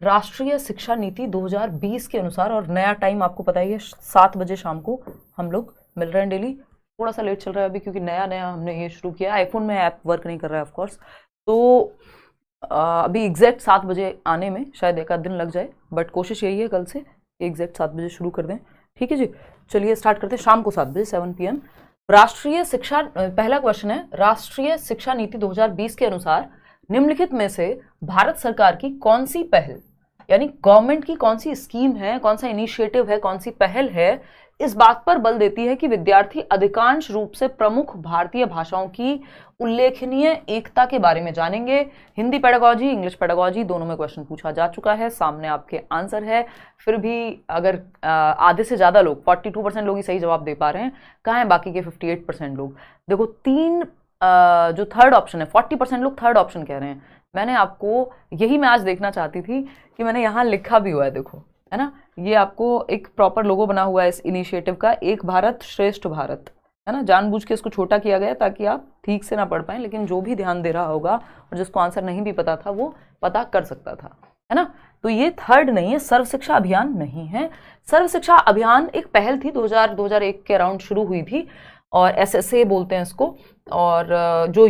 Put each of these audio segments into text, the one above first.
राष्ट्रीय शिक्षा नीति 2020 के अनुसार, और नया टाइम आपको पता ही है 7 बजे शाम को हम लोग मिल रहे हैं डेली। थोड़ा सा लेट चल रहा है अभी क्योंकि नया नया हमने ये शुरू किया। आईफोन में ऐप वर्क नहीं कर रहा है ऑफकोर्स, तो अभी एग्जैक्ट 7 बजे आने में शायद एक आध दिन लग जाए, बट कोशिश यही है कल से एग्जैक्ट 7 बजे शुरू कर दें। ठीक है जी, चलिए स्टार्ट करते हैं। शाम को 7 बजे 7 PM। राष्ट्रीय शिक्षा, पहला क्वेश्चन है, राष्ट्रीय शिक्षा नीति 2020 के अनुसार निम्नलिखित में से भारत सरकार की कौन सी पहल, यानी गवर्नमेंट की कौन सी स्कीम है, कौन सा इनिशिएटिव है, कौन सी पहल है, इस बात पर बल देती है कि विद्यार्थी अधिकांश रूप से प्रमुख भारतीय भाषाओं की उल्लेखनीय एकता के बारे में जानेंगे। हिंदी पेडागॉजी, इंग्लिश पेडागॉजी, दोनों में क्वेश्चन पूछा जा चुका है, सामने आपके आंसर है। फिर भी अगर आधे से ज्यादा लोग, 42% लोग ही सही जवाब दे पा रहे हैं, कहाँ है बाकी के 58% लोग? देखो तीन जो थर्ड ऑप्शन है, 40% लोग थर्ड ऑप्शन कह रहे हैं। मैंने आपको यही मैं आज देखना चाहती थी कि मैंने यहाँ लिखा भी हुआ है, देखो है ना, ये आपको एक प्रॉपर लोगो बना हुआ है इस इनिशिएटिव का, एक भारत श्रेष्ठ भारत, है ना। जानबूझ के इसको छोटा किया गया ताकि आप ठीक से ना पढ़ पाएं, लेकिन जो भी ध्यान दे रहा होगा और जिसको आंसर नहीं भी पता था वो पता कर सकता था, है ना। तो ये थर्ड नहीं है, सर्व शिक्षा अभियान नहीं है। सर्व शिक्षा अभियान एक पहल थी, 2001 के अराउंड शुरू हुई थी, और SSA बोलते हैं इसको। और जो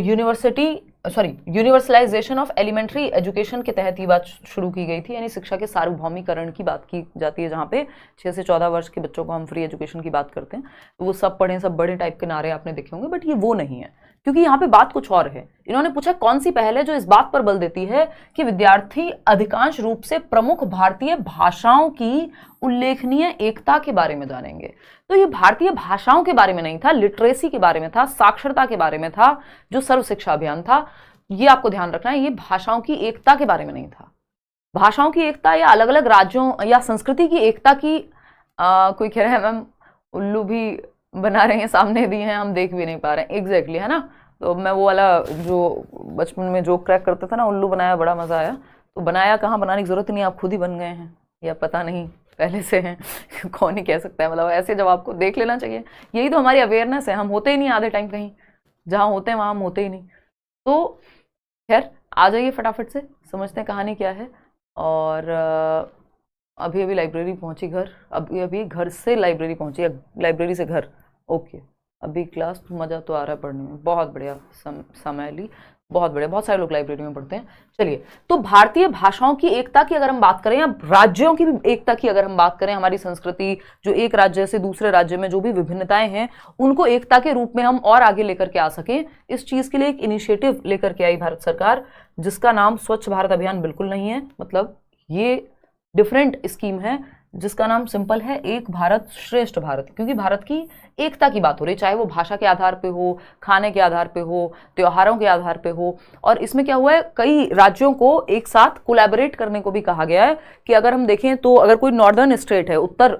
यूनिवर्सलाइजेशन ऑफ एलिमेंट्री एजुकेशन के तहत ये बात शुरू की गई थी, यानी शिक्षा के सार्वभौमिकरण की बात की जाती है, जहाँ पे 6 से 14 वर्ष के बच्चों को हम फ्री एजुकेशन की बात करते हैं। तो वो सब पढ़ें, सब बड़े टाइप के नारे आपने देखे होंगे, बट ये वो नहीं है, क्योंकि यहाँ पे बात कुछ और है। इन्होंने पूछा कौन सी पहल है जो इस बात पर बल देती है कि विद्यार्थी अधिकांश रूप से प्रमुख भारतीय भाषाओं की उल्लेखनीय एकता के बारे में जानेंगे। तो ये भारतीय भाषाओं के बारे में नहीं था, लिटरेसी के बारे में था, साक्षरता के बारे में था जो सर्व शिक्षा अभियान था। ये आपको ध्यान रखना है, ये भाषाओं की एकता के बारे में नहीं था। भाषाओं की एकता या अलग अलग राज्यों या संस्कृति की एकता की कोई कह रहा है मैम उल्लू भी बना रहे हैं, सामने दिए हैं, हम देख भी नहीं पा रहे हैं। एग्जैक्टली, है ना। तो मैं वो वाला जो बचपन में जोक क्रैक करता था ना, उल्लू बनाया, बड़ा मजा आया। तो बनाया कहाँ, बनाने की जरूरत नहीं, आप खुद ही बन गए हैं, या पता नहीं पहले से हैं कौन ही कह सकता है। मतलब ऐसे जब आपको देख लेना चाहिए, यही तो हमारी अवेयरनेस है। हम होते ही नहीं आधे टाइम, कहीं जहाँ होते हैं वहाँ हम होते ही नहीं। तो खैर आ जाइए फटाफट से, समझते हैं कहानी क्या है। और अभी अभी लाइब्रेरी पहुंची, घर अभी अभी घर से लाइब्रेरी पहुंची, या लाइब्रेरी से घर। ओके, अभी क्लास, मज़ा तो आ रहा है पढ़ने में, बहुत बढ़िया। समय ली, बहुत बढ़िया, बहुत सारे लोग लाइब्रेरी में पढ़ते हैं। चलिए, तो भारतीय भाषाओं की एकता की अगर हम बात करें, या राज्यों की भी एकता की अगर हम बात करें, हमारी संस्कृति जो एक राज्य से दूसरे राज्य में जो भी विभिन्नताएं हैं उनको एकता के रूप में हम और आगे लेकर के आ सकें, इस चीज के लिए एक इनिशिएटिव लेकर के आई भारत सरकार, जिसका नाम स्वच्छ भारत अभियान बिल्कुल नहीं है। मतलब ये डिफरेंट स्कीम है जिसका नाम सिंपल है एक भारत श्रेष्ठ भारत, क्योंकि भारत की एकता की बात हो रही है, चाहे वो भाषा के आधार पे हो, खाने के आधार पे हो, त्योहारों के आधार पे हो। और इसमें क्या हुआ है, कई राज्यों को एक साथ कोलैबोरेट करने को भी कहा गया है कि अगर हम देखें तो अगर कोई नॉर्दर्न स्टेट है, उत्तर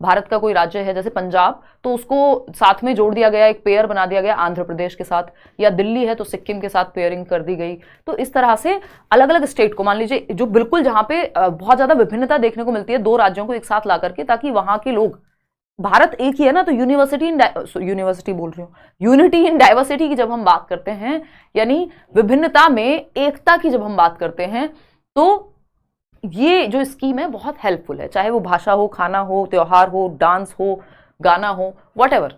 भारत का कोई राज्य है जैसे पंजाब, तो उसको साथ में जोड़ दिया गया, एक पेयर बना दिया गया आंध्र प्रदेश के साथ, या दिल्ली है तो सिक्किम के साथ पेयरिंग कर दी गई। तो इस तरह से अलग अलग स्टेट को, मान लीजिए जो बिल्कुल जहाँ पे बहुत ज्यादा विभिन्नता देखने को मिलती है, दो राज्यों को एक साथ ला करके, ताकि वहां के लोग, भारत एक ही है ना, तो यूनिटी इन डाइवर्सिटी की जब हम बात करते हैं, यानी विभिन्नता में एकता की जब हम बात करते हैं, तो ये जो स्कीम है बहुत हेल्पफुल है, चाहे वो भाषा हो, खाना हो, त्योहार हो, डांस हो, गाना हो, व्हाटएवर।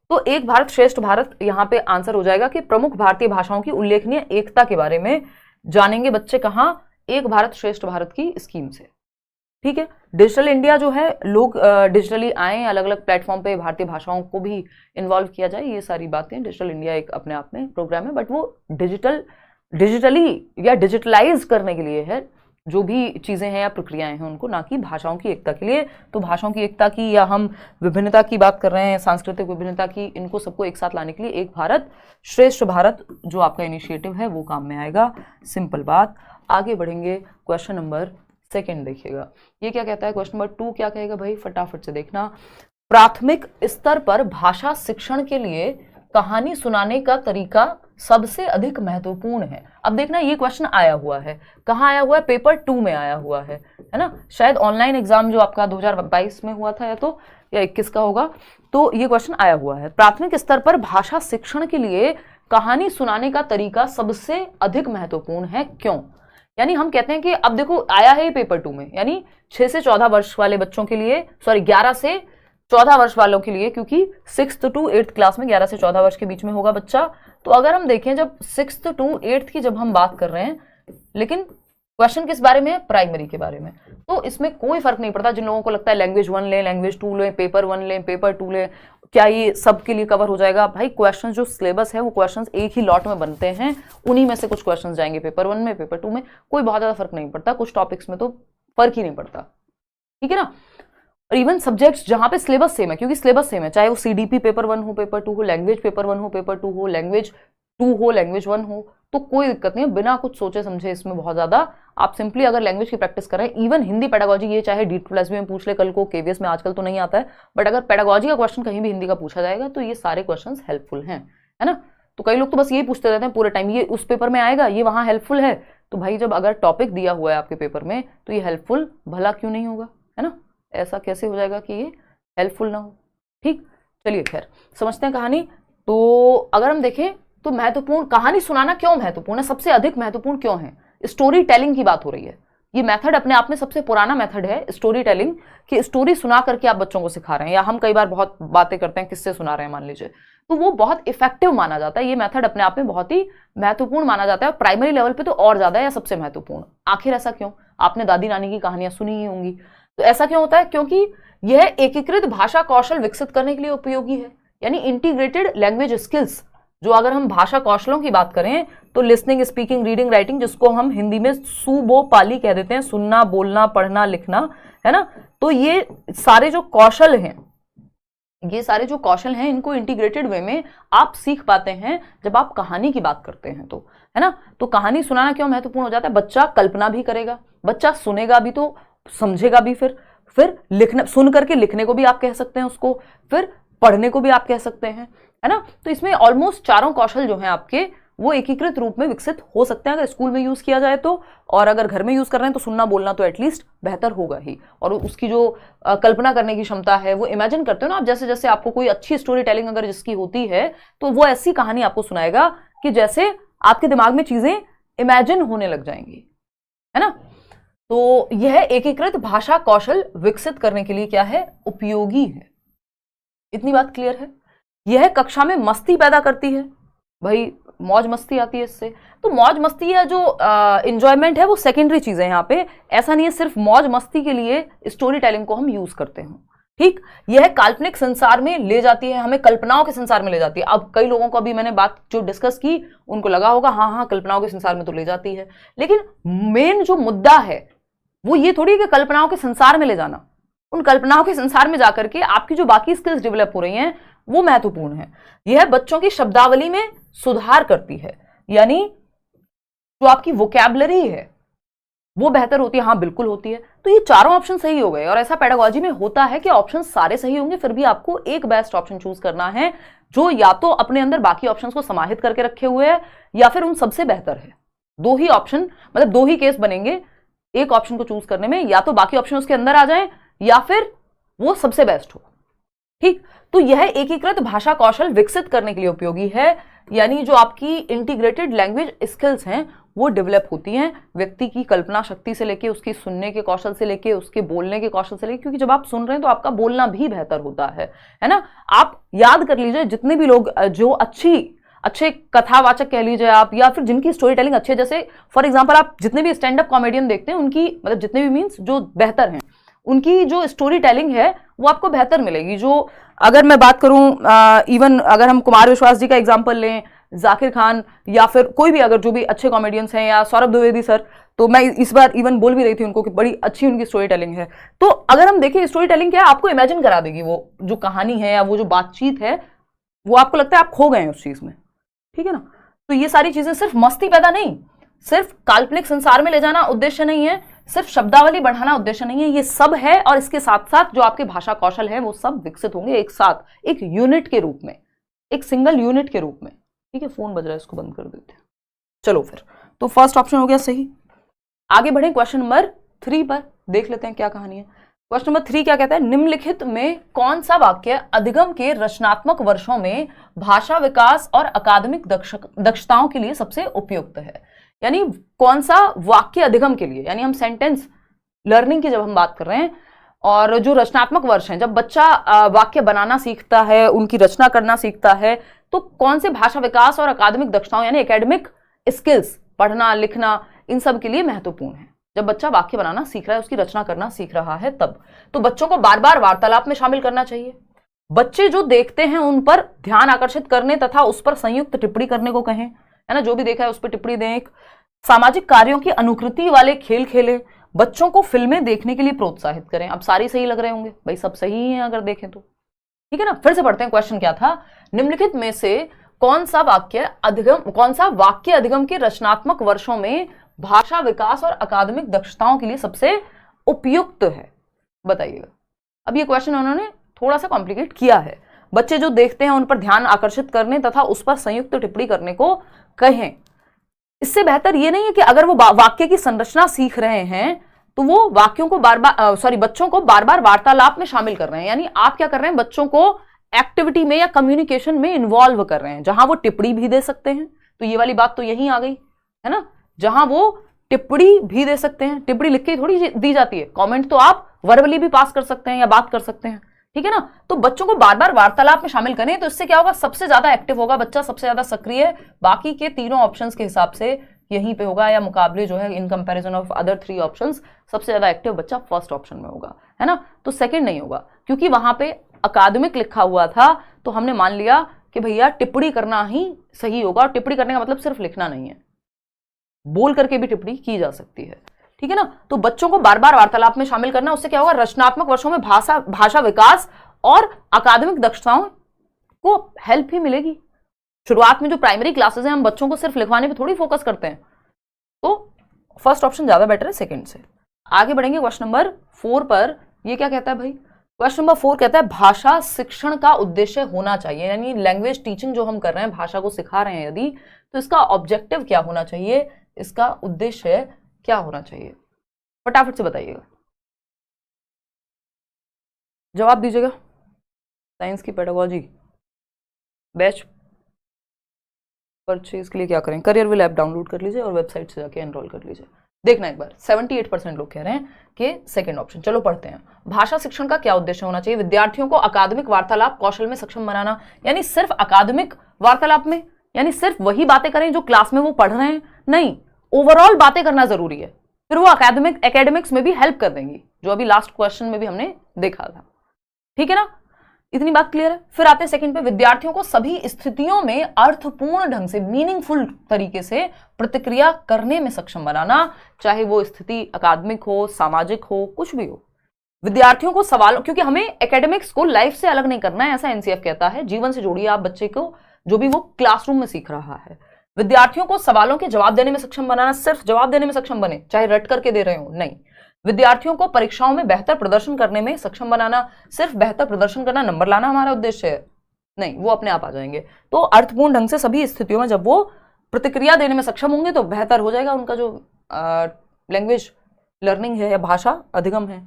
तो एक भारत श्रेष्ठ भारत यहाँ पे आंसर हो जाएगा कि प्रमुख भारतीय भाषाओं की उल्लेखनीय एकता के बारे में जानेंगे बच्चे, कहाँ, एक भारत श्रेष्ठ भारत की स्कीम से। ठीक है, डिजिटल इंडिया जो है, लोग डिजिटली आए, अलग अलग प्लेटफॉर्म पे भारतीय भाषाओं को भी इन्वॉल्व किया जाए, ये सारी बातें, डिजिटल इंडिया एक अपने आप में प्रोग्राम है, बट वो डिजिटली या डिजिटलाइज करने के लिए है, जो भी चीज़ें हैं या प्रक्रियाएं हैं उनको, ना कि भाषाओं की एकता के लिए। तो भाषाओं की एकता की, या हम विभिन्नता की बात कर रहे हैं, सांस्कृतिक विभिन्नता की, इनको सबको एक साथ लाने के लिए एक भारत श्रेष्ठ भारत जो आपका इनिशिएटिव है वो काम में आएगा। सिंपल बात। आगे बढ़ेंगे, क्वेश्चन नंबर 2 देखिएगा, ये क्या कहता है। क्वेश्चन नंबर 2 क्या कहेगा भाई, फटाफट से देखना। प्राथमिक स्तर पर भाषा शिक्षण के लिए कहानी सुनाने का तरीका सबसे अधिक महत्वपूर्ण है। अब देखना, ये क्वेश्चन आया हुआ है, कहाँ आया हुआ है, पेपर 2 में आया हुआ है ना, शायद ऑनलाइन एग्जाम जो आपका 2022 में हुआ था, या 21 का होगा, तो ये क्वेश्चन आया हुआ है। प्राथमिक स्तर पर भाषा शिक्षण के लिए कहानी सुनाने का तरीका सबसे अधिक महत्वपूर्ण है, क्यों? यानी हम कहते हैं कि अब देखो आया है पेपर 2 में, यानी 6 से 14 वर्ष वाले बच्चों के लिए, सॉरी 11 से 14 वर्ष वालों के लिए, क्योंकि 6th to 8th क्लास में 11 से 14 वर्ष के बीच में होगा बच्चा। तो अगर हम देखें जब 6th to 8th की जब हम बात कर रहे हैं, लेकिन क्वेश्चन किस बारे में है, प्राइमरी के बारे में, तो इसमें कोई फर्क नहीं पड़ता। जिन लोगों को लगता है लैंग्वेज 1 लें, लैंग्वेज 2 लें, पेपर 1 लें, पेपर 2 लें, क्या ये सबके लिए कवर हो जाएगा? भाई क्वेश्चन जो सिलेबस है वो क्वेश्चंस एक ही लॉट में बनते हैं, उन्हीं में से कुछ क्वेश्चंस जाएंगे पेपर 1 में, पेपर 2 में, कोई बहुत ज्यादा फर्क नहीं पड़ता। कुछ टॉपिक्स में तो फर्क ही नहीं पड़ता, ठीक है ना। और इवन सब्जेक्ट्स जहां पे सिलेबस सेम है, क्योंकि सिलेबस सेम है, चाहे वो सीडीपी पेपर 1 हो, पेपर 2 हो, लैंग्वेज पेपर 1 हो, पेपर 2 हो, लैंग्वेज 2 हो, लैंग्वेज 1 हो, तो कोई दिक्कत नहीं है। बिना कुछ सोचे समझे इसमें बहुत ज्यादा आप सिंपली अगर लैंग्वेज की प्रैक्टिस करें, इवन हिंदी पेडागोजी, ये चाहे D2+ में पूछ ले कल को, केवीएस में आजकल तो नहीं आता है, बट अगर पेडागोजी का क्वेश्चन कहीं भी हिंदी का पूछा जाएगा तो ये सारे क्वेश्चन हेल्पफुल हैं, है ना। तो कई लोग तो बस यही पूछते रहते हैं पूरे टाइम, ये उस पेपर में आएगा, ये वहां हेल्पफुल है। तो भाई जब अगर टॉपिक दिया हुआ है आपके पेपर में तो ये हेल्पफुल भला क्यों नहीं होगा, है ना। ऐसा कैसे हो जाएगा कि ये हेल्पफुल ना हो, ठीक। चलिए खैर समझते हैं कहानी। तो अगर हम देखें तो महत्वपूर्ण कहानी सुनाना क्यों महत्वपूर्ण है, सबसे अधिक महत्वपूर्ण क्यों है? स्टोरी टेलिंग की बात हो रही है। ये मेथड अपने आप में सबसे पुराना मेथड है स्टोरी टेलिंग, कि स्टोरी सुना करके आप बच्चों को सिखा रहे हैं, या हम कई बार बहुत बातें करते हैं किससे सुना रहे हैं मान लीजिए, तो वो बहुत इफेक्टिव माना जाता है। ये मेथड अपने आप में बहुत ही महत्वपूर्ण माना जाता है, और प्राइमरी लेवल पे तो और ज्यादा या सबसे महत्वपूर्ण। आखिर ऐसा क्यों? आपने दादी नानी की कहानियां सुनी ही होंगी, तो ऐसा क्यों होता है? क्योंकि यह एकीकृत भाषा कौशल विकसित करने के लिए उपयोगी है, यानी इंटीग्रेटेड लैंग्वेज स्किल्स। जो अगर हम भाषा कौशलों की बात करें तो लिसनिंग, स्पीकिंग, रीडिंग, राइटिंग, जिसको हम हिंदी में सुबो पाली कह देते हैं, सुनना, बोलना, पढ़ना, लिखना, है ना। तो ये सारे जो कौशल हैं, ये सारे जो कौशल हैं, इनको इंटीग्रेटेड वे में आप सीख पाते हैं जब आप कहानी की बात करते हैं, तो है ना। तो कहानी सुनाना क्यों महत्वपूर्ण हो जाता है? बच्चा कल्पना भी करेगा, बच्चा सुनेगा भी तो समझेगा भी, फिर लिखना, सुन करके लिखने को भी आप कह सकते हैं उसको, फिर पढ़ने को भी आप कह सकते हैं, है ना। तो इसमें ऑलमोस्ट चारों कौशल जो हैं आपके वो एकीकृत रूप में विकसित हो सकते हैं अगर स्कूल में यूज किया जाए तो, और अगर घर में यूज कर रहे हैं तो सुनना बोलना तो एटलीस्ट बेहतर होगा ही। और उसकी जो कल्पना करने की क्षमता है, वो इमेजिन करते हो ना आप, जैसे जैसे आपको कोई अच्छी स्टोरी टेलिंग अगर जिसकी होती है तो वो ऐसी कहानी आपको सुनाएगा कि जैसे आपके दिमाग में चीजें इमेजिन होने लग जाएंगी, है ना। तो यह एकीकृत भाषा कौशल विकसित करने के लिए क्या है? उपयोगी है। इतनी बात क्लियर है। यह कक्षा में मस्ती पैदा करती है, भाई मौज मस्ती आती है इससे। तो मौज मस्ती या जो एंजॉयमेंट है वो सेकेंडरी चीज है यहाँ पे। ऐसा नहीं है सिर्फ मौज मस्ती के लिए स्टोरी टेलिंग को हम यूज करते हैं, ठीक। यह काल्पनिक संसार में ले जाती है, हमें कल्पनाओं के संसार में ले जाती है। अब कई लोगों को अभी मैंने बात जो डिस्कस की उनको लगा होगा हाँ कल्पनाओं के संसार में तो ले जाती है, लेकिन मेन जो मुद्दा है वो ये थोड़ी कि कल्पनाओं के संसार में ले जाना। उन कल्पनाओं के संसार में जाकर के आपकी जो बाकी स्किल्स डेवलप हो रही हैं वो महत्वपूर्ण है। यह बच्चों की शब्दावली में सुधार करती है, यानी जो आपकी वोकैबुलरी है वो बेहतर होती है। हाँ बिल्कुल होती है। तो ये चारों ऑप्शन सही हो गए, और ऐसा पेडागोजी में होता है कि ऑप्शन सारे सही होंगे, फिर भी आपको एक बेस्ट ऑप्शन चूज करना है जो या तो अपने अंदर बाकी ऑप्शंस को समाहित करके रखे हुए है या फिर उन सबसे बेहतर है। दो ही ऑप्शन, मतलब दो ही केस बनेंगे एक ऑप्शन को चूज करने में, या तो बाकी ऑप्शन उसके अंदर आ जाए या फिर वो सबसे बेस्ट हो, ठीक। तो यह एकीकृत भाषा कौशल विकसित करने के लिए उपयोगी है, यानी जो आपकी इंटीग्रेटेड लैंग्वेज स्किल्स हैं वो डेवलप होती हैं व्यक्ति की कल्पना शक्ति से लेके, उसकी सुनने के कौशल से लेके, उसके बोलने के कौशल से लेके, क्योंकि जब आप सुन रहे हैं तो आपका बोलना भी बेहतर होता है ना। आप याद कर लीजिए जितने भी लोग जो अच्छे कथावाचक कह लीजिए आप, या फिर जिनकी स्टोरी टेलिंग अच्छी है, जैसे फॉर एग्जांपल आप जितने भी स्टैंड अप कॉमेडियन देखते हैं उनकी, मतलब जितने भी मीन्स जो बेहतर हैं उनकी जो स्टोरी टेलिंग है वो आपको बेहतर मिलेगी। जो अगर मैं बात करूं इवन अगर हम कुमार विश्वास जी का एग्जांपल लें, जाकिर खान, या फिर कोई भी अगर जो भी अच्छे कॉमेडियंस हैं, या सौरभ द्विवेदी सर, तो मैं इस बार इवन बोल भी रही थी उनको कि बड़ी अच्छी उनकी स्टोरी टेलिंग है। तो अगर हम देखें स्टोरी टेलिंग क्या है, आपको इमेजिन करा देगी वो जो कहानी है या वो जो बातचीत है, वो आपको लगता है आप खो गए हैं उस चीज में, ठीक है ना। तो ये सारी चीजें सिर्फ मस्ती पैदा नहीं, सिर्फ काल्पनिक संसार में ले जाना उद्देश्य नहीं है, सिर्फ शब्दावली बढ़ाना उद्देश्य नहीं है, ये सब है। और इसके साथ साथ जो आपके भाषा कौशल है वो सब विकसित होंगे एक साथ, एक यूनिट के रूप में, एक सिंगल यूनिट के रूप में, ठीक है। फोन बज रहा है, इसको बंद कर देते हैं। चलो फिर, तो फर्स्ट ऑप्शन हो गया सही। आगे बढ़े क्वेश्चन नंबर 3 पर, देख लेते हैं क्या कहानी है। क्वेश्चन नंबर 3 क्या कहता है? निम्नलिखित में कौन सा वाक्य अधिगम के रचनात्मक वर्षों में भाषा विकास और अकादमिक दक्षताओं के लिए सबसे उपयुक्त है? यानी कौन सा वाक्य अधिगम के लिए, यानी हम सेंटेंस लर्निंग की जब हम बात कर रहे हैं, और जो रचनात्मक वर्ष हैं, जब बच्चा वाक्य बनाना सीखता है, उनकी रचना करना सीखता है, तो कौन से भाषा विकास और अकादमिक दक्षताओं यानी एकेडमिक स्किल्स, पढ़ना लिखना, इन सब के लिए महत्वपूर्ण है। जब बच्चा वाक्य बनाना सीख रहा है, उसकी रचना करना सीख रहा है, तब तो बच्चों को बार बार वार्तालाप में शामिल करना चाहिए। बच्चे जो देखते हैं उन पर ध्यान आकर्षित करने तथा उस पर संयुक्त टिप्पणी करने को कहें, है ना, जो भी देखा है उस पर टिप्पणी दें। एक सामाजिक कार्यों की अनुकृति वाले खेल खेलें, बच्चों को फिल्में देखने के लिए प्रोत्साहित करें। अब सारी सही लग रहे होंगे भाई, सब सही ही है अगर देखें तो, ठीक है ना। फिर से पढ़ते हैं, क्वेश्चन क्या था, निम्नलिखित में से कौन सा वाक्य अधिगम के रचनात्मक वर्षों में भाषा विकास और अकादमिक दक्षताओं के लिए सबसे उपयुक्त है, बताइएगा। अब ये क्वेश्चन उन्होंने थोड़ा सा कॉम्प्लिकेट किया है। बच्चे जो देखते हैं उन पर ध्यान आकर्षित करने तथा उस पर संयुक्त टिप्पणी करने को कहें। इससे बेहतर ये नहीं है कि अगर वो वाक्य की संरचना सीख रहे हैं तो वो वाक्यों को बच्चों को बार बार वार्तालाप में शामिल कर रहे हैं, यानी आप क्या कर रहे हैं, बच्चों को एक्टिविटी में या कम्युनिकेशन में इन्वॉल्व कर रहे हैं, जहां वो टिप्पणी भी दे सकते हैं। तो ये वाली बात तो यहीं आ गई, है ना, जहां वो टिप्पणी भी दे सकते हैं। टिप्पणी लिख के थोड़ी दी जाती है, कमेंट तो आप वर्बली भी पास कर सकते हैं या बात कर सकते हैं, ठीक है ना। तो बच्चों को बार बार वार्तालाप में शामिल करें, तो इससे क्या होगा, सबसे ज्यादा एक्टिव होगा बच्चा, सबसे ज्यादा सक्रिय बाकी के तीनों ऑप्शंस के हिसाब से यहीं पे होगा, या मुकाबले जो है in comparison of other 3 options सबसे ज्यादा एक्टिव बच्चा फर्स्ट ऑप्शन में होगा, है ना। तो सेकंड नहीं होगा, क्योंकि वहां पे अकादमिक लिखा हुआ था, तो हमने मान लिया कि भैया टिप्पणी करना ही सही होगा। और टिप्पणी करने का मतलब सिर्फ लिखना नहीं है, बोल करके भी टिप्पणी की जा सकती है, ठीक है ना। तो बच्चों को बार बार वार्तालाप में शामिल करना, उससे क्या होगा, रचनात्मक वर्षों में भाषा विकास और अकादमिक दक्षताओं को हेल्प ही मिलेगी। शुरुआत में जो प्राइमरी क्लासेस हैं, हम बच्चों को सिर्फ लिखवाने पे थोड़ी फोकस करते हैं, तो फर्स्ट ऑप्शन ज्यादा बेटर है सेकंड से। आगे बढ़ेंगे क्वेश्चन नंबर 4 पर। ये क्या कहता है भाई, क्वेश्चन नंबर 4 कहता है भाषा शिक्षण का उद्देश्य होना चाहिए, यानी लैंग्वेज टीचिंग जो हम कर रहे हैं, भाषा को सिखा रहे हैं यदि, तो इसका ऑब्जेक्टिव क्या होना चाहिए, इसका उद्देश्य क्या होना चाहिए, फटाफट से बताइएगा, जवाब दीजिएगा। साइंस की पेडागोजी बैच परचेज के लिए क्या करें, करियर विल ऐप डाउनलोड कर लीजिए और वेबसाइट से जाके एनरोल कर लीजिए। देखना एक बार, 78% लोग कह रहे हैं कि सेकंड ऑप्शन। चलो पढ़ते हैं, भाषा शिक्षण का क्या उद्देश्य होना चाहिए, विद्यार्थियों को अकादमिक वार्तालाप कौशल में सक्षम बनाना, यानी सिर्फ अकादमिक वार्तालाप में, यानी सिर्फ वही बातें करें जो क्लास में वो पढ़ रहे हैं, नहीं, ओवरऑल बातें करना जरूरी है, फिर वो एकेडमिक्स में भी हेल्प कर देंगी, जो अभी लास्ट क्वेश्चन में भी हमने देखा था, ठीक है ना। इतनी बात क्लियर है। फिर आते हैं सेकंड पे, विद्यार्थियों को सभी स्थितियों में अर्थपूर्ण ढंग से, मीनिंगफुल तरीके से प्रतिक्रिया करने में सक्षम बनाना, चाहे वो स्थिति अकादमिक हो, सामाजिक हो, कुछ भी हो। विद्यार्थियों को सवालों, क्योंकि हमें एकेडमिक्स को लाइफ से अलग नहीं करना है, ऐसा एनसीएफ कहता है, जीवन से जोड़िए आप बच्चे को, जो भी वो क्लासरूम में सीख रहा है। विद्यार्थियों को सवालों के जवाब देने में सक्षम बनाना, सिर्फ जवाब देने में सक्षम बने, चाहे रट करके दे रहे हो, नहीं। विद्यार्थियों को परीक्षाओं में बेहतर प्रदर्शन करने में सक्षम बनाना, सिर्फ बेहतर प्रदर्शन करना, नंबर लाना हमारा उद्देश्य है, नहीं, वो अपने आप आ जाएंगे। तो अर्थपूर्ण ढंग से सभी स्थितियों में जब वो प्रतिक्रिया देने में सक्षम होंगे तो बेहतर हो जाएगा उनका जो लैंग्वेज लर्निंग है या भाषा अधिगम है।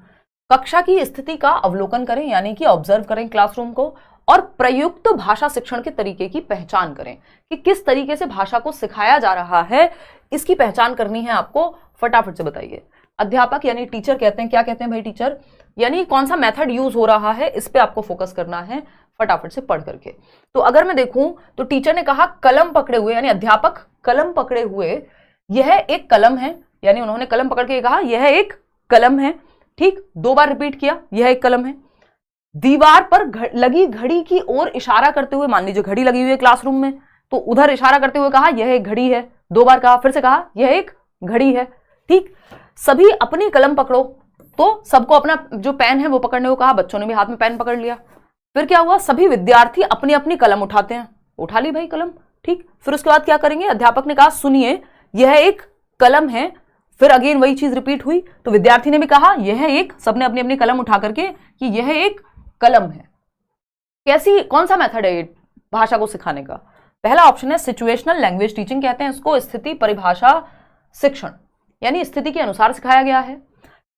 कक्षा की स्थिति का अवलोकन करें, यानी कि ऑब्जर्व करें क्लासरूम को, और प्रयुक्त भाषा शिक्षण के तरीके की पहचान करें कि किस तरीके से भाषा को सिखाया जा रहा है, इसकी पहचान करनी है आपको, फटाफट से बताइए। अध्यापक यानी टीचर कहते हैं, क्या कहते हैं भाई टीचर, यानी कौन सा मेथड यूज हो रहा है, इस पे आपको फोकस करना है, फटाफट से पढ़ करके। तो अगर मैं देखूं तो टीचर ने कहा कलम पकड़े हुए, यानी अध्यापक कलम पकड़े हुए, यह एक कलम है, यानी उन्होंने कलम पकड़ के कहा यह एक कलम है, ठीक, 2 बार रिपीट किया, यह एक कलम है। दीवार पर लगी घड़ी की ओर इशारा करते हुए, मान लीजिए घड़ी लगी हुई है क्लासरूम में, तो उधर इशारा करते हुए कहा यह एक घड़ी है, 2 बार कहा, फिर से कहा यह एक घड़ी है, ठीक। सभी अपनी कलम पकड़ो, तो सबको अपना जो पेन है वो पकड़ने को कहा, बच्चों ने भी हाथ में पेन पकड़ लिया। फिर क्या हुआ, सभी विद्यार्थी अपनी अपनी कलम उठाते हैं, उठा ली भाई कलम, ठीक। फिर उसके बाद क्या करेंगे, अध्यापक ने कहा सुनिए यह एक कलम है, फिर अगेन वही चीज रिपीट हुई, तो विद्यार्थी ने भी कहा यह एक, सबने अपनी अपनी कलम उठा करके कि यह एक कलम है। कैसी, कौन सा मेथड है भाषा को सिखाने का, पहला ऑप्शन है सिचुएशनल लैंग्वेज टीचिंग कहते हैं इसको, स्थिति परिभाषा शिक्षण, यानी स्थिति के अनुसार सिखाया गया है।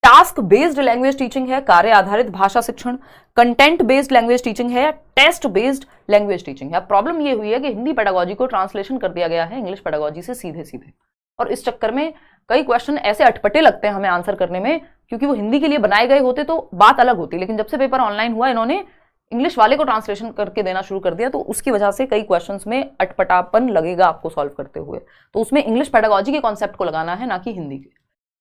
टास्क बेस्ड लैंग्वेज टीचिंग है, कार्य आधारित भाषा शिक्षण। कंटेंट बेस्ड लैंग्वेज टीचिंग है, टेस्ट बेस्ड लैंग्वेज टीचिंग है। प्रॉब्लम ये हुई है कि हिंदी पेडागोजी को ट्रांसलेशन कर दिया गया है इंग्लिश पेडागोजी से सीधे सीधे, और इस चक्कर में कई क्वेश्चन ऐसे अटपटे लगते हैं हमें आंसर करने में, क्योंकि वो हिंदी के लिए बनाए गए होते तो बात अलग होती, लेकिन जब से पेपर ऑनलाइन हुआ इन्होंने इंग्लिश वाले को ट्रांसलेशन करके देना शुरू कर दिया, तो उसकी वजह से कई क्वेश्चंस में अटपटापन लगेगा आपको सॉल्व करते हुए। तो उसमें इंग्लिश पेडागोजी के कॉन्सेप्ट को लगाना है, ना कि हिंदी के,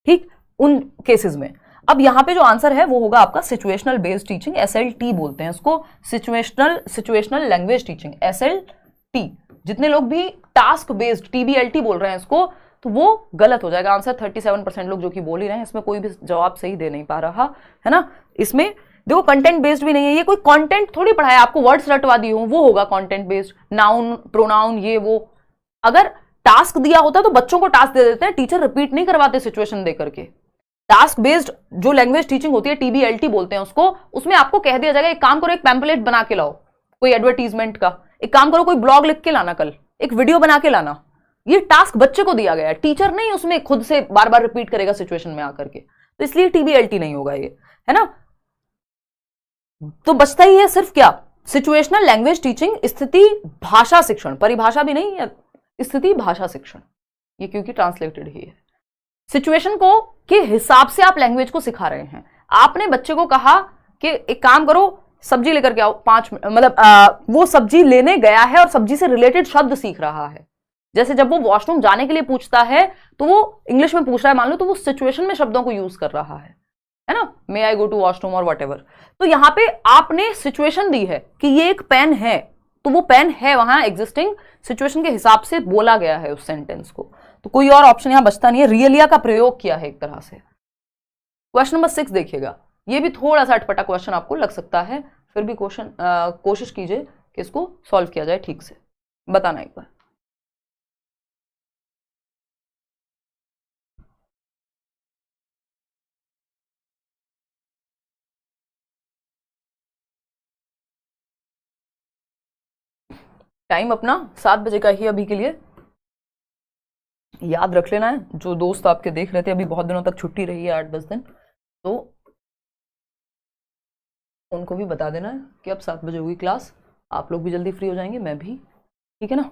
ठीक, उन केसेस में। अब यहाँ पे जो आंसर है वो होगा आपका सिचुएशनल बेस्ड टीचिंग, SLT बोलते हैं इसको, सिचुएशनल लैंग्वेज टीचिंग, SLT। जितने लोग भी टास्क बेस्ड TBLT बोल रहे हैं इसको, तो वो गलत हो जाएगा आंसर। 37% लोग जो कि बोल ही रहे हैं, इसमें कोई भी जवाब सही दे नहीं पा रहा है ना। इसमें देखो कंटेंट बेस्ड भी नहीं है, ये कोई कंटेंट थोड़ी पढ़ाया आपको, वर्ड्स रटवा दी हो, वो होगा कंटेंट बेस्ड, नाउन प्रोनाउन ये वो। अगर टास्क दिया होता तो बच्चों को टास्क दे देते हैं, टीचर रिपीट नहीं करवाते सिचुएशन दे करके। टास्क बेस्ड जो लैंग्वेज टीचिंग होती है TBLT बोलते हैं उसको, उसमें आपको कह दिया जाएगा एक काम करो, एक पैम्पलेट बना के लाओ कोई एडवर्टीजमेंट का, एक काम करो कोई ब्लॉग लिख के लाना, कल एक वीडियो बना के लाना। ये टास्क बच्चे को दिया गया है, टीचर नहीं उसमें खुद से बार बार रिपीट करेगा सिचुएशन में आकर के, तो इसलिए TBLT नहीं होगा ये, है ना। तो बचता ही है सिर्फ क्या, सिचुएशनल लैंग्वेज टीचिंग, स्थिति भाषा शिक्षण, परिभाषा भी नहीं, स्थिति भाषा शिक्षण, ये क्योंकि ट्रांसलेटेड ही है। सिचुएशन को के हिसाब से आप लैंग्वेज को सिखा रहे हैं। आपने बच्चे को कहा कि एक काम करो सब्जी लेकर के आओ 5 मिनट, मतलब वो सब्जी लेने गया है और सब्जी से रिलेटेड शब्द सीख रहा है। जैसे जब वो वॉशरूम जाने के लिए पूछता है तो वो इंग्लिश में पूछ रहा है मान लो, तो वो सिचुएशन में शब्दों को यूज कर रहा है ना, मे आई गो टू वॉशरूम और व्हाटएवर। तो यहां पे आपने सिचुएशन दी है कि ये एक पेन है, तो वो पेन है वहां एग्जिस्टिंग, सिचुएशन के हिसाब से बोला गया है उस सेंटेंस को, तो कोई और ऑप्शन यहां बचता नहीं है, रियलिया का प्रयोग किया है एक तरह से। क्वेश्चन नंबर 6 देखिएगा, ये भी थोड़ा सा अटपटा क्वेश्चन आपको लग सकता है, फिर भी क्वेश्चन कोशिश कीजिए कि इसको सॉल्व किया जाए ठीक से, बताना एक बार। टाइम अपना 7 बजे का ही अभी के लिए याद रख लेना है। जो दोस्त आपके देख रहे थे, अभी बहुत दिनों तक छुट्टी रही है 8-10 दिन, तो उनको भी बता देना है कि अब 7 बजे होगी क्लास, आप लोग भी जल्दी फ्री हो जाएंगे, मैं भी, ठीक है ना।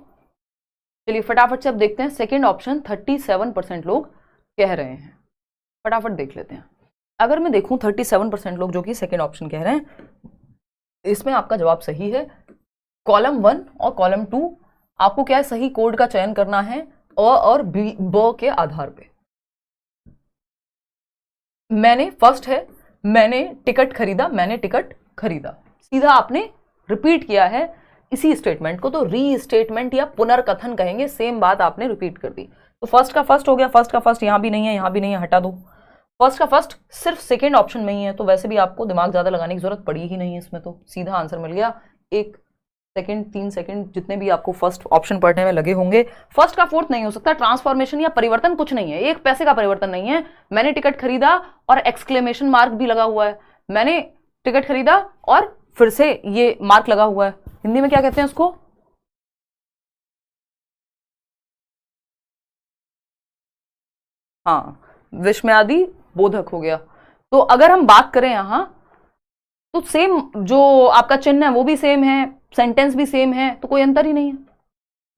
चलिए फटाफट से अब देखते हैं सेकेंड ऑप्शन, 37% लोग कह रहे हैं, फटाफट देख लेते हैं। अगर मैं देखूं 37% लोग जो कि सेकेंड ऑप्शन कह रहे हैं, इसमें आपका जवाब सही है। कॉलम 1 और कॉलम 2 आपको क्या है, सही कोड का चयन करना है अ और ब के आधार पे। मैंने फर्स्ट है, मैंने टिकट खरीदा, मैंने टिकट खरीदा, सीधा आपने रिपीट किया है इसी स्टेटमेंट को, तो रीस्टेटमेंट या पुनर्कथन कहेंगे, सेम बात आपने रिपीट कर दी। तो फर्स्ट का फर्स्ट हो गया, फर्स्ट का फर्स्ट यहां भी नहीं है, यहां भी नहीं है, हटा दो। फर्स्ट का फर्स्ट सिर्फ सेकेंड ऑप्शन में ही है, तो वैसे भी आपको दिमाग ज्यादा लगाने की जरूरत पड़ी ही नहीं है इसमें, तो सीधा आंसर मिल गया। 1 सेकेंड 3 सेकेंड जितने भी आपको फर्स्ट ऑप्शन पढ़ने में लगे होंगे, फर्स्ट का फोर्थ नहीं हो सकता। ट्रांसफॉर्मेशन या परिवर्तन कुछ नहीं है, 1 पैसे का परिवर्तन नहीं है। मैंने टिकट खरीदा और एक्सक्लेमेशन मार्क भी लगा हुआ है, मैंने टिकट खरीदा और फिर से ये मार्क लगा हुआ है, हिंदी में क्या कहते हैं उसको, हाँ विस्मयादि बोधक हो गया। तो अगर हम बात करें यहां, तो सेम जो आपका चिन्ह है वो भी सेम है, सेंटेंस भी सेम है, तो कोई अंतर ही नहीं है,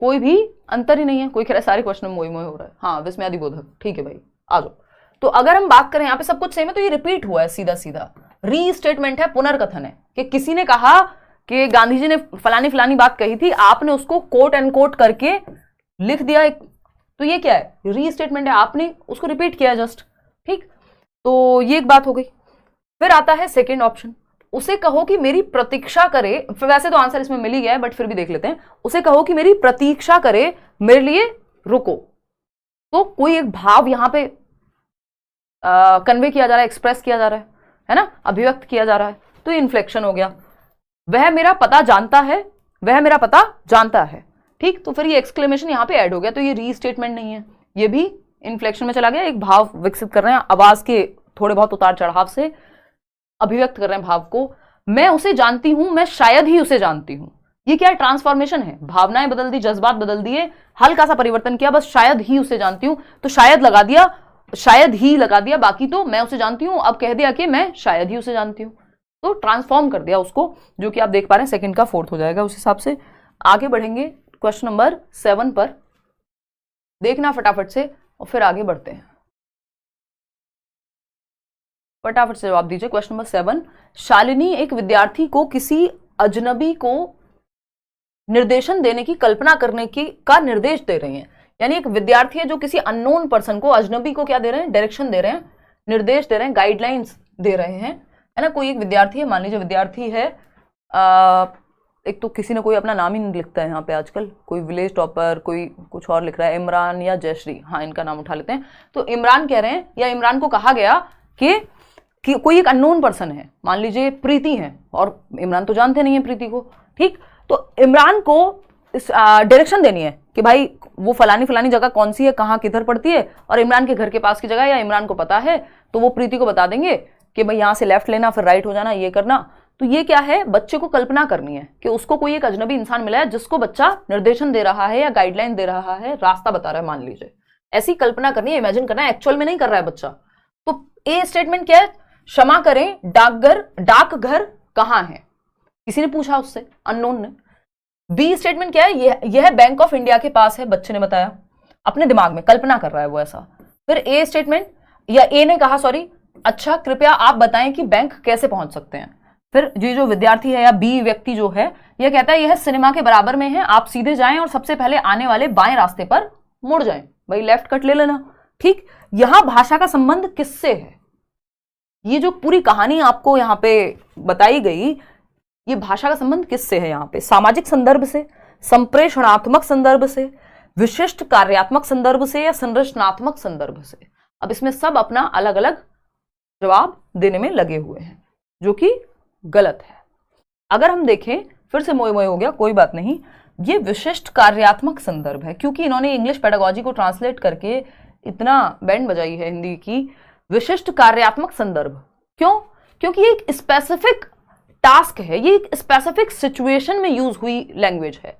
कोई भी अंतर ही नहीं है। कोई कह रहा है सारे क्वेश्चन में मोई मोई हो रहा है, हाँ विस्मयादि बोधक, ठीक है भाई आ जाओ। तो अगर हम बात करें यहाँ पे सब कुछ सेम है, तो ये रिपीट हुआ है सीधा सीधा, रीस्टेटमेंट है, पुनर्कथन है, कि किसी ने कहा कि गांधी जी ने फलानी फलानी बात कही थी, आपने उसको कोट एंड कोट करके लिख दिया एक, तो ये क्या है, रीस्टेटमेंट है, आपने उसको रिपीट किया जस्ट, ठीक। तो ये एक बात हो गई। फिर आता है सेकेंड ऑप्शन, उसे कहो कि मेरी प्रतीक्षा करे, वैसे तो आंसर इसमें मिल ही गया है बट फिर भी देख लेते हैं। उसे कहो कि मेरी प्रतीक्षा करे, मेरे लिए रुको, तो कोई एक भाव यहां पे कन्वे किया जा रहा है, एक्सप्रेस किया जा रहा है ना, अभिव्यक्त किया जा रहा है, तो ये इन्फ्लेक्शन हो गया। वह मेरा पता जानता है, वह मेरा पता जानता है, ठीक। तो फिर ये एक्सक्लेमेशन यहां पे ऐड हो गया, तो ये रीस्टेटमेंट नहीं है, ये भी इन्फ्लेक्शन में चला गया, एक भाव विकसित कर रहे हैं, आवाज के थोड़े बहुत उतार चढ़ाव से अभिव्यक्त कर रहे हैं भाव को। मैं उसे जानती हूं, मैं शायद ही उसे जानती हूं, ये क्या है, ट्रांसफॉर्मेशन है, भावनाएं बदल दी, जज्बात बदल दिए, हल्का सा परिवर्तन किया, बस शायद ही उसे जानती हूं, तो शायद लगा दिया, शायद ही लगा दिया, बाकी तो मैं उसे जानती हूं, अब कह दिया कि मैं शायद ही उसे जानती हूं, तो ट्रांसफॉर्म कर दिया उसको, जो कि आप देख पा रहे हैं सेकंड का फोर्थ हो जाएगा। उस हिसाब से आगे बढ़ेंगे क्वेश्चन नंबर 7 पर, देखना फटाफट से और फिर आगे बढ़ते हैं। फटाफट से जवाब दीजिए। क्वेश्चन नंबर 7, शालिनी एक विद्यार्थी को किसी अजनबी को निर्देशन देने की कल्पना करने की का निर्देश दे रहे हैं। यानी एक विद्यार्थी है जो किसी अननोन पर्सन को, अजनबी को क्या दे रहे हैं, डायरेक्शन दे रहे हैं, निर्देश दे रहे हैं, गाइडलाइंस दे रहे हैं, है ना। कोई एक विद्यार्थी है, मान लीजिए विद्यार्थी है, एक तो किसी ने कोई अपना नाम ही नहीं लिखता है यहाँ पे आजकल, कोई विलेज टॉपर, कोई कुछ और लिख रहा है, इमरान या जयश्री, हाँ इनका नाम उठा लेते हैं। तो इमरान कह रहे हैं, या इमरान को कहा गया कि कोई एक अननोन पर्सन है, मान लीजिए प्रीति है, और इमरान तो जानते नहीं है प्रीति को, ठीक। तो इमरान को डायरेक्शन देनी है कि भाई वो फलानी फलानी जगह कौन सी है, कहाँ किधर पड़ती है, और इमरान के घर के पास की जगह, या इमरान को पता है तो वो प्रीति को बता देंगे कि भाई यहाँ से लेफ्ट लेना, फिर राइट हो जाना, ये करना। तो ये क्या है, बच्चे को कल्पना करनी है कि उसको कोई एक अजनबी इंसान मिला है जिसको बच्चा निर्देशन दे रहा है या गाइडलाइन दे रहा है, रास्ता बता रहा है, मान लीजिए। ऐसी कल्पना करनी है, इमेजिन करना है, एक्चुअल में नहीं कर रहा है बच्चा। तो ए स्टेटमेंट क्या है, क्षमा करें डाकघर कहाँ है, किसी ने पूछा उससे, अननोन ने। बी स्टेटमेंट क्या है, यह बैंक ऑफ इंडिया के पास है, बच्चे ने बताया, अपने दिमाग में कल्पना कर रहा है वो ऐसा। फिर ए स्टेटमेंट, या ए ने कहा सॉरी, अच्छा कृपया आप बताएं कि बैंक कैसे पहुंच सकते हैं। फिर ये जो विद्यार्थी है या बी व्यक्ति जो है, यह कहता है यह सिनेमा के बराबर में है, आप सीधे जाएं और सबसे पहले आने वाले बाएं रास्ते पर मुड़ जाएं, भाई लेफ्ट कट ले लेना, ठीक। यहां भाषा का संबंध किससे है, ये जो पूरी कहानी आपको यहां पे बताई गई, ये भाषा का संबंध किससे है, यहां पे सामाजिक संदर्भ से, संप्रेषणात्मक संदर्भ से, विशिष्ट कार्यात्मक संदर्भ से, या संरचनात्मक संदर्भ से। अब इसमें सब अपना अलग अलग जवाब देने में लगे हुए हैं, जो कि गलत है। अगर हम देखें, फिर से मोए मोए हो गया, कोई बात नहीं, ये विशिष्ट कार्यात्मक संदर्भ है, क्योंकि इन्होंने इंग्लिश पेडागोजी को ट्रांसलेट करके इतना बैंड बजाई है हिंदी की। विशिष्ट कार्यात्मक संदर्भ क्यों, क्योंकि ये एक स्पेसिफिक टास्क है, ये एक स्पेसिफिक सिचुएशन में यूज हुई लैंग्वेज है।